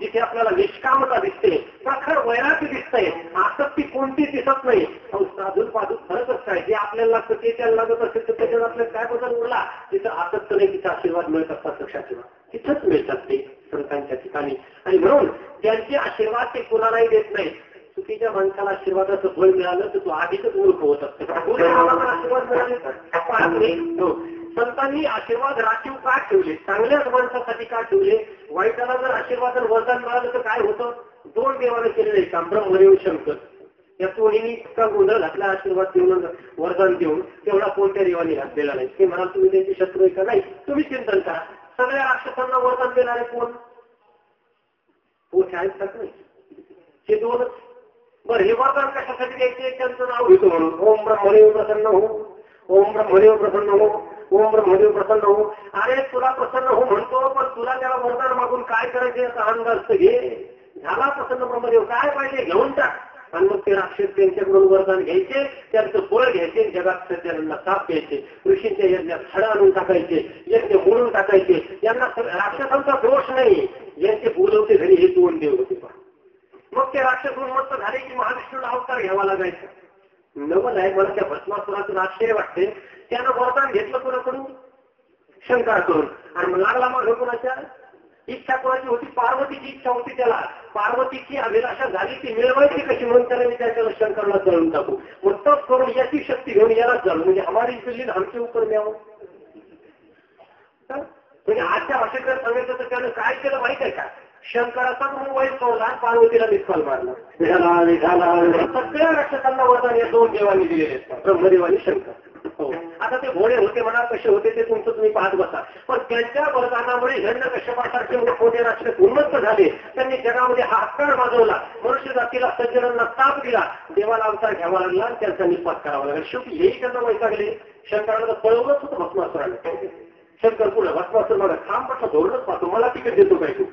जिथे आपल्याला निष्कामता दिसते, प्रखर वैराग्य दिसतंय, आसक्ती कोणती दिसत नाही. साधून पाधून फरकच काय, जे आपल्याला लागतं ते त्याला लागत असेल तर त्याच्यात आपल्याला काय बदल उरला. तिथं आसक्त नाही, तिथं आशीर्वाद मिळत असतात. लक्षात तिथंच मिळतात ते संतांच्या ठिकाणी. आणि म्हणून त्यांचे आशीर्वाद ते कोणालाही देत नाही. चुकीच्या माणसाला आशीर्वादाचं फळ मिळालं तर तो आधीच मूर्ख होत असतो. आशीर्वाद मिळाले. संतांनी आशीर्वाद राखीव का ठेवले? चांगल्याच माणसासाठी का ठेवले? वाईटाला जर आशीर्वाद वरदान मिळालं तर काय होतं? 2 देवाने केलेले काम, ब्रह्मदेव शंकर. या दोन्हींनी इतका गोंधळ घातला आशीर्वाद देऊन वरदान देऊन, तेवढा कोणत्या देवाने घातलेला नाही. ते म्हणाल तुम्ही त्यांची शत्रू आहे का? नाही, तुम्ही चिंतन करा. सगळ्या राक्षसांना वरदान देणारे कोण? आहेत का नाही? हे 2च. बरं, हे वरदान कशासाठी द्यायचे? त्यांचं नाव घेतो म्हणून. ओम ब्रह्मदेव प्रसन्न हो, ओम ब्रह्मदेव प्रसन्न हो. ओम ब्रह्मदेव प्रसन्न हो. अरे तुला प्रसन्न हो म्हणतो, पण तुला त्याला वरदान मागून काय करायचे याचा अंदाज घे. झाला प्रसन्न ब्रह्मदेव, काय पाहिजे घेऊन टाक. आणि मग ते राक्षस त्यांच्याकडून वरदान घ्यायचे, त्यांचं फळ घ्यायचे, जगात सज्जनांना ताप द्यायचे, ऋषींच्या यज्ञात खडा आणून टाकायचे, यज्ञ मोडून टाकायचे. यांना राक्षसांचा दोष नाही, यांचे बोलवते घरी हे दोन देव होते. मग ते राक्षस उन्मत्त झाले की महाविष्णूला अवतार घ्यावा लागायचा. नवल आहे, मला त्या भस्मासुराचं आश्चर्य वाटते. त्यानं वरदान घेतलं कोणाकडून? शंकराकडून. आणि मग लागला मग कोणाच्या इच्छा कोणाची होती? पार्वतीची इच्छा होती त्याला. पार्वतीची अभिलाषा झाली ती मिळवायची कशी म्हणून त्याला मी त्याच्याला शंकरला जळून टाकू. मग तप करून याची शक्ती घेऊन याला जळू, म्हणजे हमारी दिल्ली आमचे उपर मिळावं. म्हणजे आजच्या भाषेकडे सांगायचं तर त्यानं काय केलं माहित आहे का? शंकराचा मोबाईल सोडला, पार्वतीला मिसकॉल मारला. सगळ्या राक्षसांना वरदान या दोन देवांनी दिलेले असतात, ब्रह्मदेव आणि शंकर. हो, आता ते घोडे होते म्हणा, कसे होते ते तुमचं तुम्ही पाहत बसा. पण त्यांच्या वरदानामुळे हिरण्यकश्यपासारखे मोठे राक्षस उन्मत्त झाले. त्यांनी जगामध्ये हाहाकार माजवला, मनुष्य जातीला सज्जनांना ताप दिला, देवाला अवतार घ्यावा लागला आणि त्यांचा निपात करावा लागला. शेवटी हेही त्यांना वैतागले. शंकराला पळवलंच होतं भस्मासुराने. शंकर पुढे भस्मासुर मला थांब म्हटलं, धोरणच पाहतो, मला तिकीट देतो काय तू?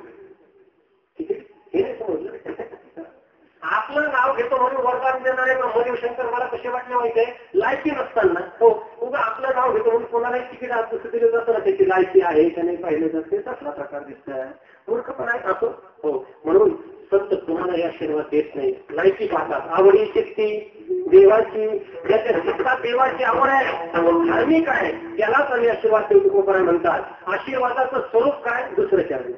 हे नाही समजलं. आपलं नाव घेतो म्हणून वरदान देणारे ब्रह्मदेव शंकर मला कसे वाटले माहिती आहे? लायकी नसताना. हो, उगा आपलं नाव घेतो म्हणून कोणालाही तिकीट असं दिलं जातं ना, त्याची लायकी आहे का नाही पाहिलं जाते, तसला प्रकार दिसतोय. मूर्ख पण आहे असं. हो, म्हणून संत तुम्हालाही आशीर्वाद देत नाही, लायकी पाहतात. आवडी शक्ती देवाची, ज्याच्या चित्तात देवाची आवड आहे, धार्मिक आहे, त्यालाच आम्ही आशीर्वाद देऊ तुकोबाराय म्हणतात. आशीर्वादाचं स्वरूप काय? दुसरं चरण.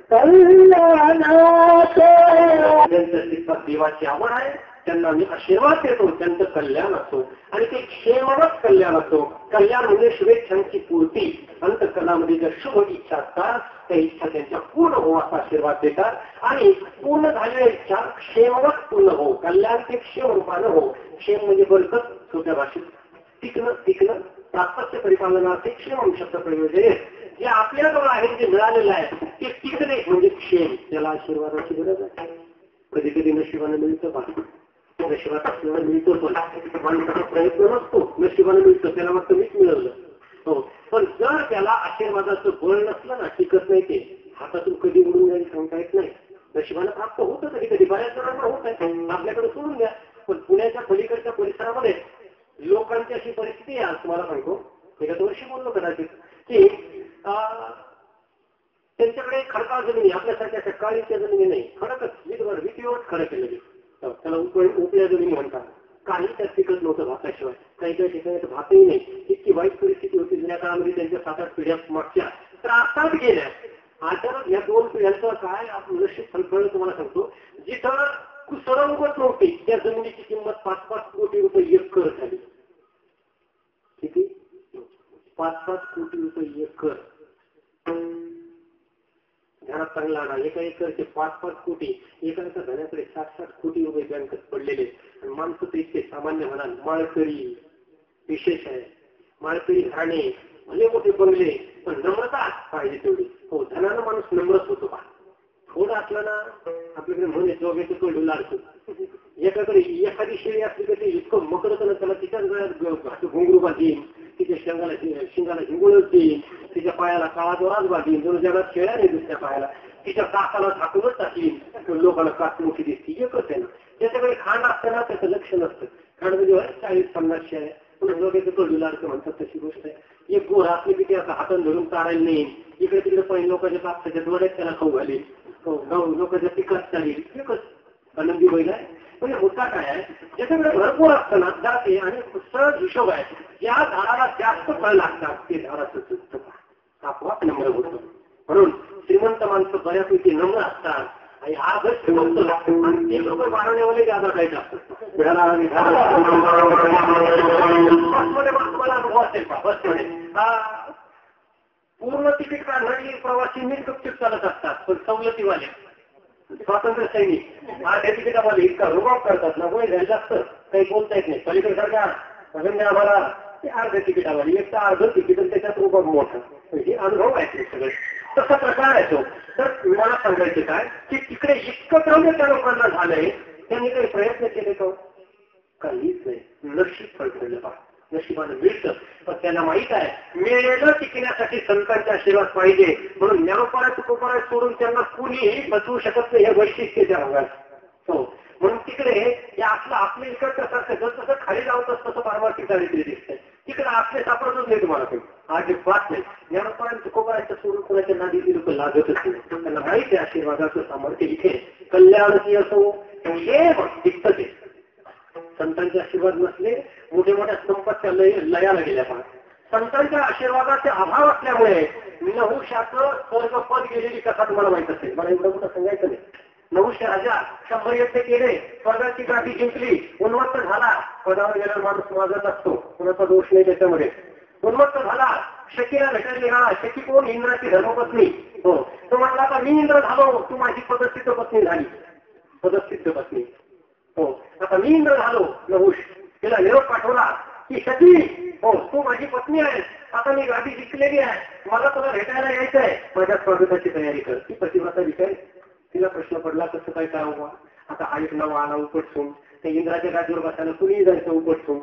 ज्यांच्या चित्तात देवाची आवड आहे त्यांना मी आशीर्वाद देतो, त्यांचं कल्याण असो आणि ते क्षेमवत कल्याण असो. कल्याण म्हणजे शुभेच्छांची पूर्ती. अंतःकरणामध्ये ज्या शुभ इच्छा असतात त्या इच्छा त्यांच्या पूर्ण हो असा आशीर्वाद देतात. आणि पूर्ण झालेल्या इच्छा क्षेमवत पूर्ण हो, कल्याण ते क्षेम रूपानं हो. क्षेम म्हणजे बरकत, सोप्या भाषेत टिकणं प्राप्त्य परिपालनाचे क्षेम शब्द प्रयोजन. जे आपल्याजवळ आहे, जे मिळालेलं आहे ते टिकणे म्हणजे क्षेम. त्याला आशीर्वादाची गरज आहे. कधी कधी नशिबाने मिळतं बा, नशिबात आपल्याला मिळतो, पण माणसाचा प्रयत्न नसतो, नशिबाने मिळतं, त्याला वाटतं मीच मिळवलं. हो, पण जर त्याला आशीर्वादाचं बळ नसलं ना, टिकत नाही. ते हातातून कधी उडून जाईल सांगता येत नाही. नशिबाने प्राप्त होतं कधी कधी, बऱ्याच जणांना होत आहे, आपल्याकडे सोडून द्या. पण पुण्याच्या पलीकडच्या परिसरामध्ये लोकांची अशी परिस्थिती आहे, आज तुम्हाला सांगतो. एखाद्या वर्षी बोललो कदाचित की त्यांच्याकडे खडकाळ जमिनी, आपल्यासारख्या काळीच्या जमिनी नाही, खडकच विटीवरच खडक केलेली, त्याला उपल्या जमिनी म्हणतात. काही त्यात पिकत नव्हतं भाताशिवाय. काही काही ठिकाणी भातही नाही. इतकी वाईट परिस्थिती होती जुन्या काळामध्ये. त्यांच्या 7-8 पिढ्या मागच्या त्रासात गेल्या. अचानक या 2 पिढ्यांचं काय नशीब फलफळ तुम्हाला सांगतो. जिथं कुसळ उगत नव्हती त्या जमिनीची किंमत 5-5 कोटी रुपये एकर झाली. किती? 5-5 कोटी रुपये एकर. घरात चांगला आणा. एका एकरचे 5-5 कोटी. एका एका धन्याकडे 7-7 कोटी रुपये बँकेत पडलेले. आणि माणसं तर इतके सामान्य म्हणाल. माळकरी विशेष आहे. माळकरी घराणे, भले मोठे बंगले, पण नम्रता पाहिजे तेवढी. हो, धनानं माणूस नम्रच होतो बा. थोडं असलं ना, आपल्याकडे म्हणे जो घेतो तो डुलारतो. एकाकडे एखादी शेळी असली तर ते इतकं मकडत ना, त्याला तिच्या गळ्यात घुंगरू बांधीन, तिच्या शिंगाला हिंगुळच देईन, तिच्या पायाला काळा दोराच बांधीन. दोन जगात शेळ्या नाही दुसऱ्या पायाला. तिच्या कासाला झाकूनच टाकीन. लोकांना कास मोठी दिसती. एकच आहे ना. ज्याच्याकडे खांड असताना त्याचं लक्ष नसतं. खांड म्हणजे 40-50 शेळ्या, पण जो घेतो तो डुलारचं म्हणतात. तशी गोष्ट आहे. एक गोर असली की त्याचा हातान धरून चारायला नाही. इकडे तिकडे पहिले लोकांच्या कापसाच्या डोळ्यात त्याला खाऊ घालीन. लोकांच्या पिकात चालेल. एकच आनंदी बैल आहे. म्हणजे मुद्दा काय आहे, ज्याच्याकडे भरपूर असताना जाते आणि सहज हिशोब आहे. या झाडाला जास्त फळ लागतात ते झाडाचं चुकतं आपोआप नम्र होतं. म्हणून श्रीमंत माणसं बऱ्यापैकी नम्र असतात. आणि आजच श्रीमंत लागतो आणि 1 रुपये वाढवण्यावाले जादा काही जास्त बसमध्ये तुम्हाला अनुभव असेल का? बसमध्ये पूर्ण तिकीट काढणारी प्रवासी नीट गपचूप चालत असतात, पण सवलतीवाले स्वातंत्र्य सैनिक अर्ध्या तिकिटामध्ये इतका रुबाब करतात ना, वय झालं जास्त काही बोलता येत नाही. पलीकडे सरकार आम्हाला ते अर्ध्या तिकिटावाली, एक तर अर्ध तिकीट त्याच्यात रुबाब मोठा. हे अनुभव आहे सगळे. तसा प्रकार आहे तो. तर मला सांगायचं काय की तिकडे इतकं द्रव्य त्या लोकांना झालंय, त्यांनी काही प्रयत्न केले का? काहीच नाही. नशीब फळफळलं पहा. नशिबानं मिळतं. पण त्यांना माहित आहे मिळेलं टिकण्यासाठी संतांचे आशीर्वाद पाहिजे. म्हणून ज्ञानोपाय तुकोपाय सोडून त्यांना कुणीही बसवू शकत नाही, हे वैशिष्ट्य त्या भागात. हो, म्हणून तिकडे हे असलं आपल्या इकडचं सारखं जसं जसं खाली लावत तसं पारमार्थिक चारित्र्य दिसतंय. तिकडे आपले सापडतच नाही तुम्हाला काही, अजिबात नाही. ज्ञानोपाय तुकोपायचं सोडून कुणाच्या नादी ती लोक लागतच नाही. त्यांना माहिती आहे आशीर्वादाचं सामर्थ्य इथे कल्याणची असो हे दिसतं. ते संतांचे आशीर्वाद नसले मोठ्या मोठ्या संपत्त्या लयाला गेल्या. पण संतांच्या आशीर्वादाचे अभाव असल्यामुळे नहुशाचं स्वर्गपद गेलेली कथा तुम्हाला माहित असेल. मला एवढं मोठं सांगायचं नाही. नहुश राजा 100 युद्ध केले, स्वर्गाची गाठी जिंकली, उन्मत्त झाला. पदावर गेल्यावर माणूस माझा नसतो, कुणाचा दोष नाही त्याच्यामध्ये. उन्मत्त झाला, शकीला भेटायला निघाला. शकी कोण? इंद्राची धर्मपत्नी. हो, तो म्हटला आता मी इंद्र झालो, तू माझी पदसिद्ध पत्नी झाली. पदसिद्ध पत्नी. हो, आता मी इंद्र झालो. नहुष तिला निरोप पाठवला की शकी, हो तू माझी पत्नी आहेस, आता मी गाठी जिंकलेली आहे, मला तुला भेटायला यायचं आहे, माझ्या स्वागताची तयारी कर. ती पतिव्रता विचार. तिला प्रश्न पडला कसं काय करावं. आता हा एक नवा आला उपटसून, त्या इंद्राच्या गादीवर बसायला कुणीही जायचं उपटसून,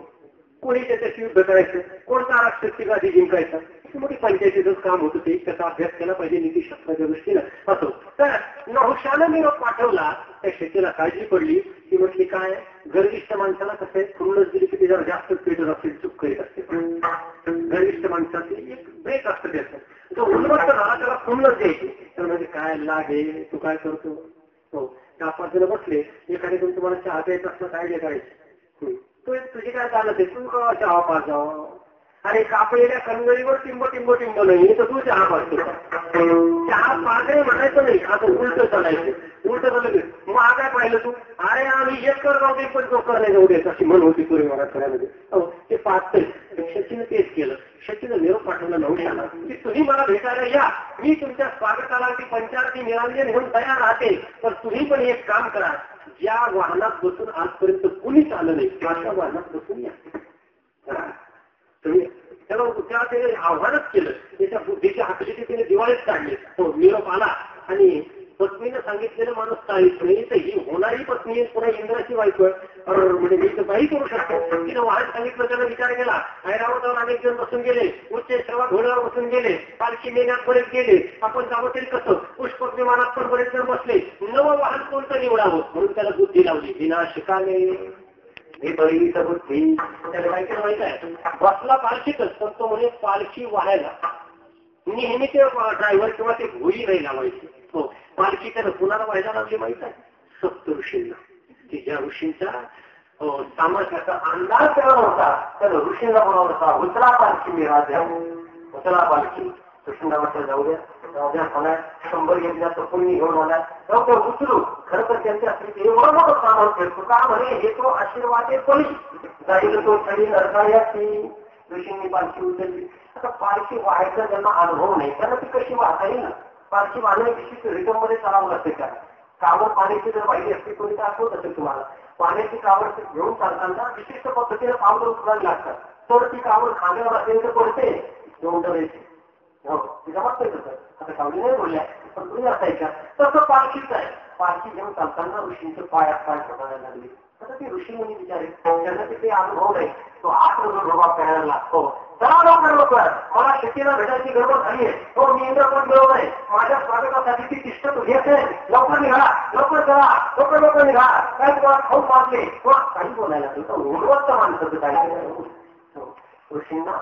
कोणी त्याच्याशी युद्ध करायचं, कोणता राक्षसची गादी जिंकायचा. मोठी पंचायतीचंच काम होतं ते. त्याचा अभ्यास केला पाहिजे नीतिशास्त्राच्या दृष्टीनं. असो तर नहुशानं निरोप पाठवला. त्या शेतीला काळजी पडली. ती म्हटली काय, गर्विष्ठ माणसाला कसं आहे, खुन्नस दिली की त्याच्यावर जास्त पेटत असेल, चूक करीत असते. गर्विष्ठ माणसाचे एक ब्रेक असतं त्याचं. जो उन्मत्त झाला त्याला खुन्नस द्यायची. तर म्हणजे काय लागे, तू काय करतो. हो, 4-5 जण बसले, एखादे कोण तुम्हाला चहा प्यायचं असलं काय जे करायचं. तुझी काय चालत आहे, तू का चहा पाच जावं. अरे कापलेल्या कणगळीवर टिंब टिंब टिंब नाही तर तू चहा पाजतो. चहा पाजणे म्हणायचं नाही, आता उलट चालायचं. उलट चाललं मग काय पाहिलं तू, अरे आम्ही एक कर जाऊ दे पण तो कर नाही जाऊ दे, अशी म्हण होती पूर्वी मराठवाड्यामध्ये. ते पाचतंय. शचीनं तेच केलं. शचीनं निरोप पाठवला नहुशाला की तुम्ही मला भेटायला या, मी तुमच्या स्वागताला ती पंचारती निरांजन घेऊन तयार राहते. तर तुम्ही पण एक काम करा, ज्या वाहनात बसून आजपर्यंत कुणीच आलं नाही अशा वाहनात बसून या. त्याला त्याने आव्हानच केलं. त्याच्या बुद्धीच्या हाताची तिने दिवाळीच काढली. तो निरोप आला आणि पत्नीनं सांगितलेलं माणूस काहीच नाही, तर ही होणारी पत्नी आहे, पुन्हा इंद्राची बायको म्हणजे मी तर काही करू शकतो. तिनं वाहन सांगितलं, त्याला विचार केला. ऐरावतावर अनेक जण बसून गेले, उच्च सेवा घोड्यावर बसून गेले, पालखी नेण्यात बरेच गेले, आपण जावं तरी कसं, पुष्पक विमानात पण बरेच जण बसले, नवं वाहन कोणतं निवडावं म्हणून त्याला बुद्धी लावली. विनाशिकाने ही बळीचं बुद्धी. त्याला माहिती आहे बसला पालखीतच, तर तो म्हणजे पालखी वाहायला नेहमी ते ड्रायव्हर किंवा ते घोडी नाही लावायची. हो, पालखी त्याला कुणाला व्हायला लागली माहित आहे, सप्त ऋषींना. की ज्या ऋषींचा सामर्थ्याचा अंदाज त्याला होता, त्याला ऋषींना बोलावता. उचला पालखी मी राजा, उचला पालखी. ऋषींना म्हटलं जाऊ द्या, जाऊ द्या होणार, 100 घेतल्या तर कोणी घेऊन होणार, जाऊ त्या उचलू. खरं तर त्यांच्या असली एवढं मोठं सामर्थ्य का म्हणे, हे तो आशीर्वाद आहे कोणी जाईल तो छडी नरकाळ्याची. ऋषींनी पालखी उचलली. आता पालखी वाहायचा ज्यांना अनुभव नाही त्यांना ती कशी वाहता येईल ना. पालखी वाहण्याविषयी रिटर्न मध्ये चालावं लागते. का कावड पाण्याची जर पाहिजे असते कोणी तर आठवत असेल तुम्हाला, पाण्याची कावड घेऊन चालताना विशिष्ट पद्धतीने पावलं उचलावी लागतात. तर ती कावड खाण्यावर असेल तर पडते, दोन डबेची. हो, जमत नाही तसं. आता कावडी नाही बोलल्या पण तुम्ही असायच्या तसं पालखीच आहे. पालखी घेऊन चालताना ऋषींचे पायात पाय पडायला लागले. आता ते ऋषी मुनी विचारे, त्यांना तिथे अनुभव नाही. तो आठ ढोबा करायला लागतो. चला लवकर लवकर, मला शक्तीला भेटायची गडबड झाली आहे. हो, मी इंद्रपद मिळवलं आहे, माझ्या स्वागतासाठी ती तिष्ठ तू घेत आहे. लवकर निघा, लवकर चला, लवकर लवकर निघा. काय तुम्हाला खाऊ मारले किंवा काही बोलायला लागलं तर उन्मत्त माणसाचं काय. ऋषींना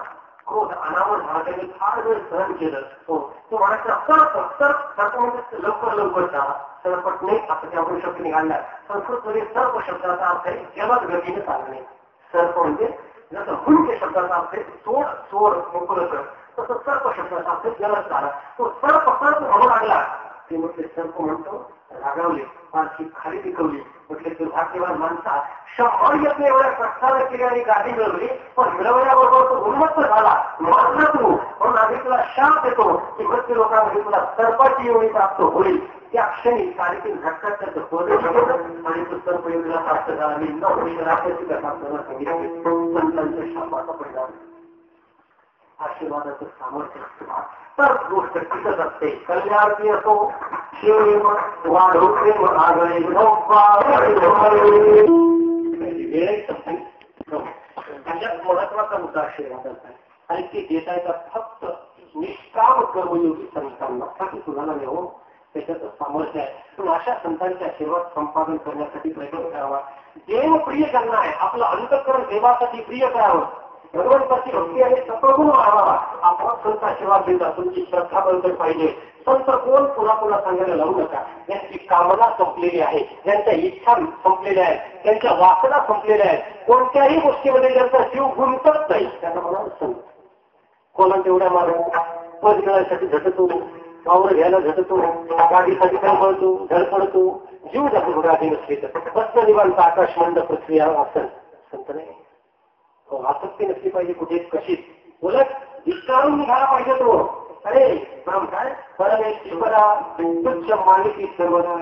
क्रोध अनावर झाला. त्यांनी फार वेळ सहन केलं. हो, तो म्हणायचा सर्प म्हणजे लवकर लवकर चला, सरपट नाही असं त्यावर शब्द निघाला. संस्कृतमध्ये सर्प शब्दाचा अर्थ आहे जलद गतीने चालणे. सर्प म्हणजे जसं हुंके शब्दाचा अर्थ आहे सोड सोड मोकळं कर, तसं सर्प शब्दाचा अर्थ जलद चाला. तो सर्प सर्प म्हणू लागला. ते म्हटले सर्प म्हणतो रागावले, पालखी खाली टिकवली. म्हटले तू भाग्यवान माणसा, 100 यत्न एवढ्या कष्टाला केली आणि गाडी मिळवली, पण मिळवल्याबरोबर तो उन्मत्त झाला. मारला तू, म्हणून आम्ही तुला शाप देतो की मृत्यू लोकांमध्ये तुला सर्पाची एवढी प्राप्त होईल. त्या क्षणी कार्यक्रम झटकात त्याचं पदही केलं आणि तो सर्प एवढीला प्राप्त झाला. मी न होईल राज्याची कथा आपल्याला सांगितली. संतांच्या शापाचा परिणाम आशीर्वादाचं सामर्थ्य असतं. तर गोष्ट टिकत असते. कल्याणी असो, क्षेम वाढो प्रेम आगळे वेळ सगळ्यात महत्वाचा मुद्दा आशीर्वादाचा आहे. आणि ते देता येतात फक्त निष्काम कर्मयोगी संतांना. काही सुधारणा नेऊन त्याच्यात सामर्थ्य आहे. पण अशा संतांचे आशीर्वाद संपादन करण्यासाठी प्रयत्न करावा. देव प्रिय करणार आहे. आपलं अंतःकरण देवासाठी प्रिय करावं. भगवंताची भक्ती आणि सत्वगुण वाढवावा. आपण संत आशीर्वाद देतात. तुमची श्रद्धा बरोबर पाहिजे. संत कोण पुन्हा पुन्हा सांगायला लावू नका. त्यांची कामना संपलेली आहे, त्यांच्या इच्छा संपलेल्या आहेत, त्यांच्या वासना संपलेल्या आहेत. कोणत्याही गोष्टीमध्ये त्यांचा जीव गुंतत नाही. त्यांना म्हणाल संत कोणा तेवढ्या मारू, पद मिळायसाठी झटतो, वावर घ्यायला झटतो, गाडीसाठी धडपडतो, जीव जातो गाडी नसली तर. प्रश्न निवांत आकाश मंड पृथ्वी असेल संत नाही. आसक्ती नसली पाहिजे कुठे कशीच. उलट विचारून निघाला पाहिजे तो. अरे राम काय परमेश्वरा तुच्छ मालिकी सर्वदा.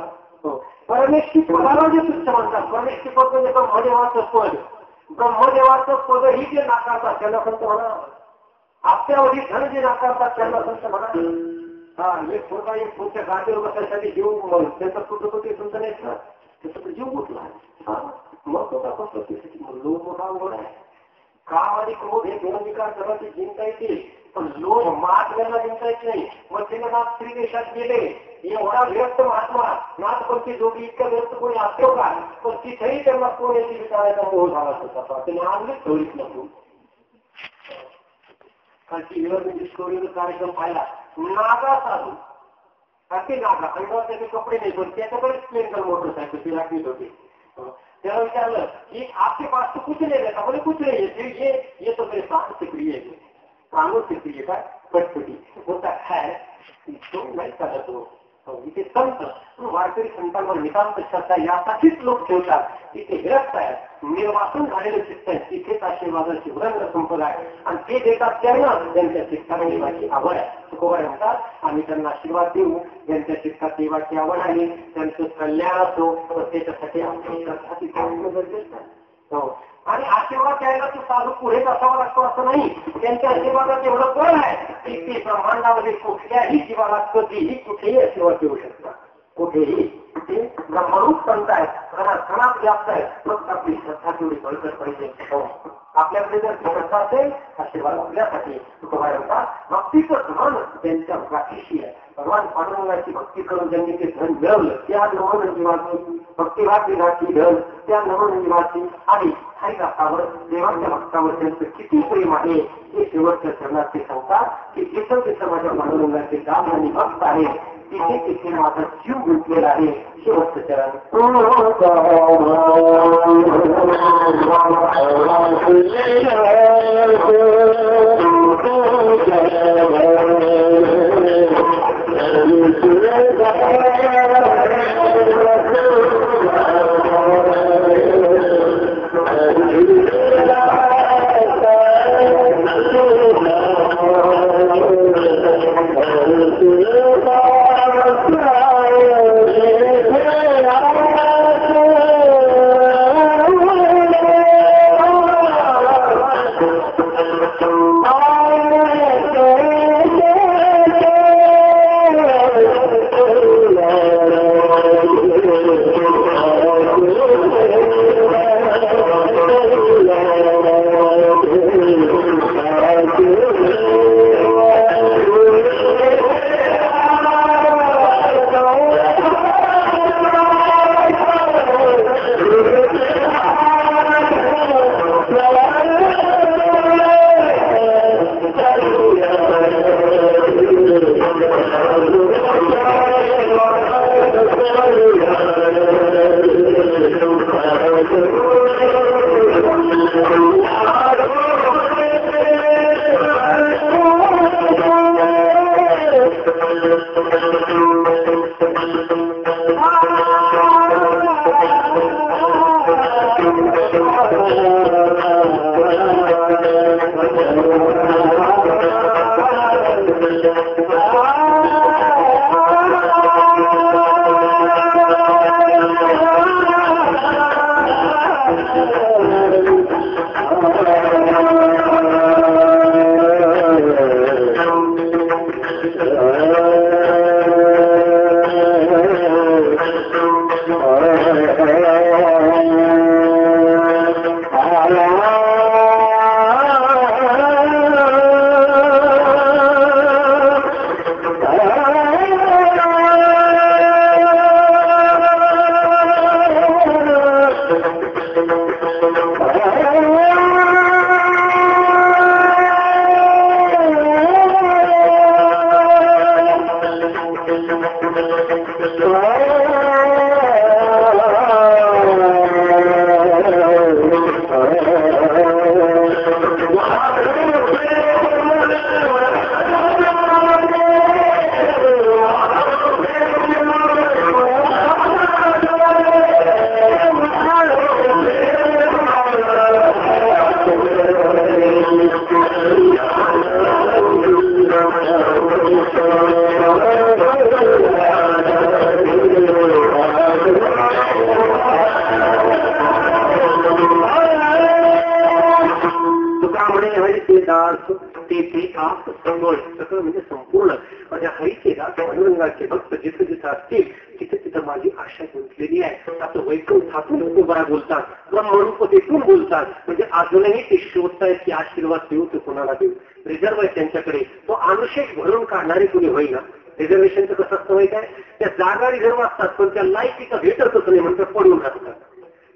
परमेश्वरी पदाला जे तुच्छ म्हणतात. परमेश्वरी पद म्हणजे ब्रह्मदेवाचं पद. ब्रह्मदेवाचं पद ही जे नाकारतात त्यांना संत म्हणा. आपल्यावधी धन जे नाकारतात त्यांना संत म्हणा. हा हे पुढच्या गाडीवर बसायसाठी जीव त्याचा कुठं ते संत नाहीत ना. त्याचा जीव गुंतला. मग तो लोक मोठा अवघड आहे. काम आणि क्रोध हे दोन विकार जगाची जिंकता येतील, पण लोक मात घ्यायला जिंकता येत नाही. मग ते नाथ स्त्री देशात गेले. एवढा व्यस्त महात्मा नाथपंथी जोडी इतक्या व्यस्त कोणी असतो का? पण तिथेही त्यांना कोण याची विचारायचा मोह झाला होता. त्यांनी आणलीच थोडीच नको. कारण टीव्हीवर मी डिस्कवरीवर कार्यक्रम पाहिला. नागा साधू असे नागा अंगावर त्याचे कपडे नाही, पण त्याच्याकडे स्प्लेंडर मोटरसायकल ती राखीत होती. त्याला विचारलं की आपके पास तो कुछ नहीं रहता. बोले कुछ नहीं है, ये तो मेरे प्राण से प्रिय है. प्राणों से प्रिय का पटपटी होता है तो नाही चालत. इथे संत वारकरी संतांवर नितांत श्रद्धा यासाठीच लोक ठेवतात. तिथे विरक्त आहेत, निर्वासन झालेले चित्त आहे. तिथेच आशीर्वादाची वरंग संपदा आहे. आणि ते देतात त्यांना त्यांच्या चित्ताने देवाची आवड आहे. तुकोबाई म्हणतात आम्ही त्यांना आशीर्वाद देऊ ज्यांच्या चित्तात देवाची आवड आहे, त्यांचं कल्याण असो, त्याच्यासाठी आमची श्रद्धा ती गरजेचं आहे. आणि आशीर्वाद द्यायला तो साधू पुढेच असावा लागतो असं नाही. त्यांच्या आशीर्वादात एवढं बळ आहे की ते ब्रह्मांडामध्ये कुठल्याही जीवाला कधीही कुठेही आशीर्वाद देऊ शकतात. कुठेही ते ब्रह्मरूप संत आहेत, कणात व्याप्त आहेत. फक्त आपली श्रद्धा तेवढी बळकट पाहिजे. आपल्याकडे जर श्रद्धा असेल आशीर्वाद आपल्यासाठी. तुकोबाई म्हणतात भक्तीचं धन त्यांच्या गाठीशी आहे. भगवान पांडुरंगाची भक्ती करून ज्यांनी ते धन मिळवलं त्या नमन जीवाची भक्तिभागी घातली धन त्या नमन जीवाची. आणि हरिदासावर देवाच्या भक्तावर त्यांचं किती प्रेम आहे हे शेवटच्या चरणात ते सांगतात की जिथं तिथं माझ्या पांडुरंगाचे दाम आणि भक्त आहे तिथे तिथे माझा जीव गुंतलेला आहे. शेवटचं चरण ते आप सकळ, सकळ म्हणजे संपूर्ण माझ्या हरीचे दास पांडुरंगाचे भक्त जिथं जिथं असतील तिथं तिथं माझी आशा गुंतलेली आहे. असं वैकुंठातून उभारा बोलतात, ब्रह्मरूपतेतून बोलतात. म्हणजे अजूनही ते शोधतायत की आशीर्वाद देऊ ते कोणाला देऊ. रिझर्व आहे त्यांच्याकडे, तो अनुशेष भरून काढणारे कुणी होईना. रिझर्वेशनचं कसं असतं माहिती आहे, त्या जागा रिझर्व असतात पण त्या लायकीचा भेटतच नाही म्हणतात, पडून राहतात.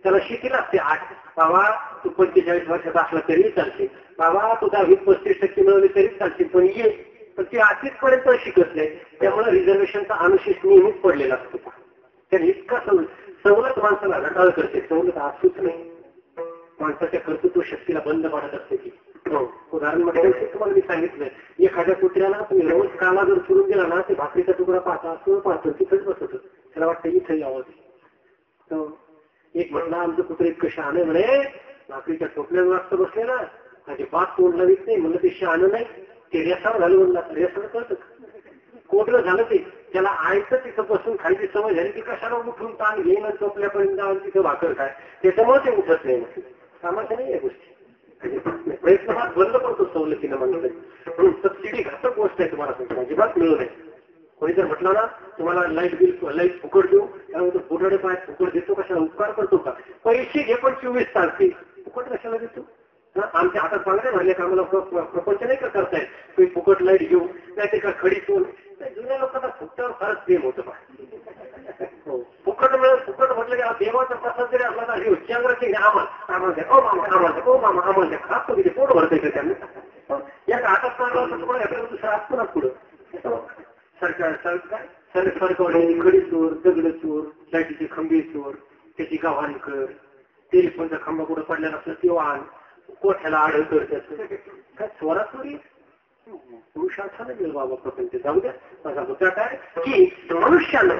त्याला शिकील असते 8 बाबा तू 45 वर्षाचा असला तरी चालते, बाबा तू 10-35% मिळवले तरी चालते, पण ये. पण ती 8 पर्यंत शिकत नाही. त्यामुळे रिझर्वेशनचा अनुशेष नेहमीच पडलेला असतो. त्याने इतका सवलत माणसाला घटाळ करते, सवलत असूच नाही. माणसाच्या कर्तृत्व शक्तीला बंद पाडत असते ती. उदाहरण म्हणजे तुम्हाला मी सांगितलं, एखाद्या कुत्र्याला तुम्ही रोज काला जर सुरून दिला ना, ते भाकरीचा तुकडा पाहता असं पाहतो, तिथंच बसत, त्याला वाटतं इथं यावं. एक म्हणला आमचं कुत्र इतकं शहाणं म्हणे, भाकरीच्या टोपल्यावर वाजत बसले ना अजिबात तोंड लावित नाही. म्हणलं ते शहाणं नाही, ते रेसावर झालं. म्हणला रेसावर कळतं कोटलं झालं ते, त्याला आयचं तिथं बसून खायची सवय झाली की कशाला उठून ताण घेणं टोपल्यापर्यंत जाऊन तिथं भाकर काय, त्याच्यामुळे ते उठत नाही. कामाचं नाही या गोष्टी. प्रयत्न हा बंद पडतो सवलतीनं म्हणलं. म्हणून सबसिडी घातक गोष्ट आहे. तुम्हाला सांगतो अजिबात मिळू नये. कोणी जर म्हटलं ना तुम्हाला लाईट फुकट देऊ, त्यामुळे फुकटे पाय फुकट देतो, कशाला उपकार करतो का? पैसे घे पण 24 तास फुकट कशाला देतो? आमच्या हातात पांगड्या भरल्या का आम्हाला प्रपंच नाही का करतायत, तुम्ही फुकट लाईट घेऊ नाही ते का खडी सोन. जुन्या लोकांना फुकटावर फारच प्रेम होतं पा. फुकट मिळत फुकट म्हटलं की देवाचा प्रसाद जरी असला तर उच्चांगाचे आम्हाला द्या, ओ मामा आम्हाला द्या, ओ मामा आम्हाला द्या. खात तिथे पोट भरतंय का त्यांना? या हातात पांगला तुम्हाला दुसरा असतो ना पुढं. सरकारने खडी चोर, दगड चोर, लाईटीचे खंबे चोर, त्याची गव्हाण कर, टेलिफोनचा खांबा कुठं पडलेला असला ते वाहन, कोठ्याला आडळ कर. त्याचं काय चोराचोरी पुरुषार्थाने गेलं बाबा प्रपंच. जाऊ द्या. माझा मुद्दा काय की मनुष्यानं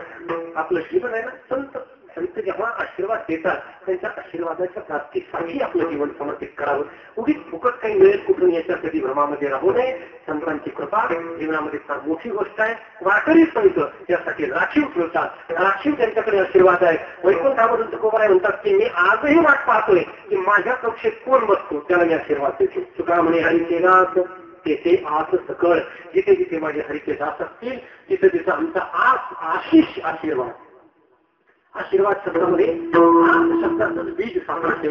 आपलं जीवन आहे ना, संत जेव्हा आशीर्वाद देतात त्यांच्या आशीर्वादाच्या प्राप्तीसाठी आपलं जीवन समर्पित करावं. उगीच फुकट काही मिळेल कुठून याच्यासाठी भ्रमामध्ये राहू नये. संतांची कृपा जीवनामध्ये फार मोठी गोष्ट आहे. वारकरी संत त्यासाठी राखीव ठेवतात, राखीव त्यांच्याकडे आशीर्वाद आहे. वैकुंठामधून तुकोबाराय म्हणतात की मी आजही वाट पाहतोय की माझ्या कक्षेत कोण बसतो त्याला मी आशीर्वाद देतो. तुका म्हणे हरीचे दास तेथे आस सकळ, जिथे जिथे माझे हरीचे दास असतील तिथे तिथं आमचा आशिष आशीर्वाद. आशीर्वाद शब्दामध्ये शब्दाचं बीज सापडते.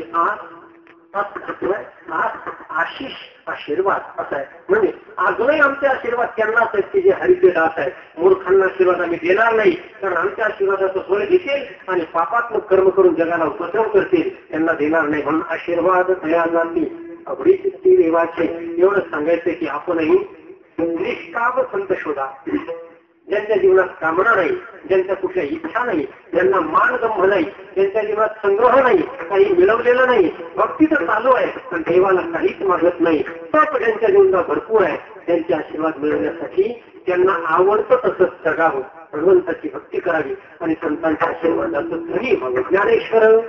आशिष आशीर्वाद असं आहे. म्हणजे अजूनही आमचे आशीर्वाद त्यांनाच आहेत की जे हरीचे दास आहे. मूर्खांना आशीर्वाद आम्ही देणार नाही, कारण आमच्या आशीर्वादाचं फळ घेतील आणि पापात्मक कर्म करून जगाला उपद्रव करतील, त्यांना देणार नाही. म्हणून आशीर्वाद तया जाती अवडी चित्ती देवाचे. एवढं सांगायचं की आपणही निष्काम संत शोधा, ज्यांच्या जीवनात कामना नाही, ज्यांच्या कुठल्या इच्छा नाही, ज्यांना मानदंभ नाही, ज्यांच्या जीवनात संग्रह नाही, काही मिळवलेलं नाही, भक्ती तर चालू आहे पण देवाला काहीच मागत नाही, तप ज्यांच्या जीवनात भरपूर आहे, त्यांचे आशीर्वाद मिळवण्यासाठी त्यांना आवडतं तसंच जगावं, भगवंताची भक्ती करावी आणि संतांच्या आशीर्वादाचं धनी व्हावं. ज्ञानेश्वर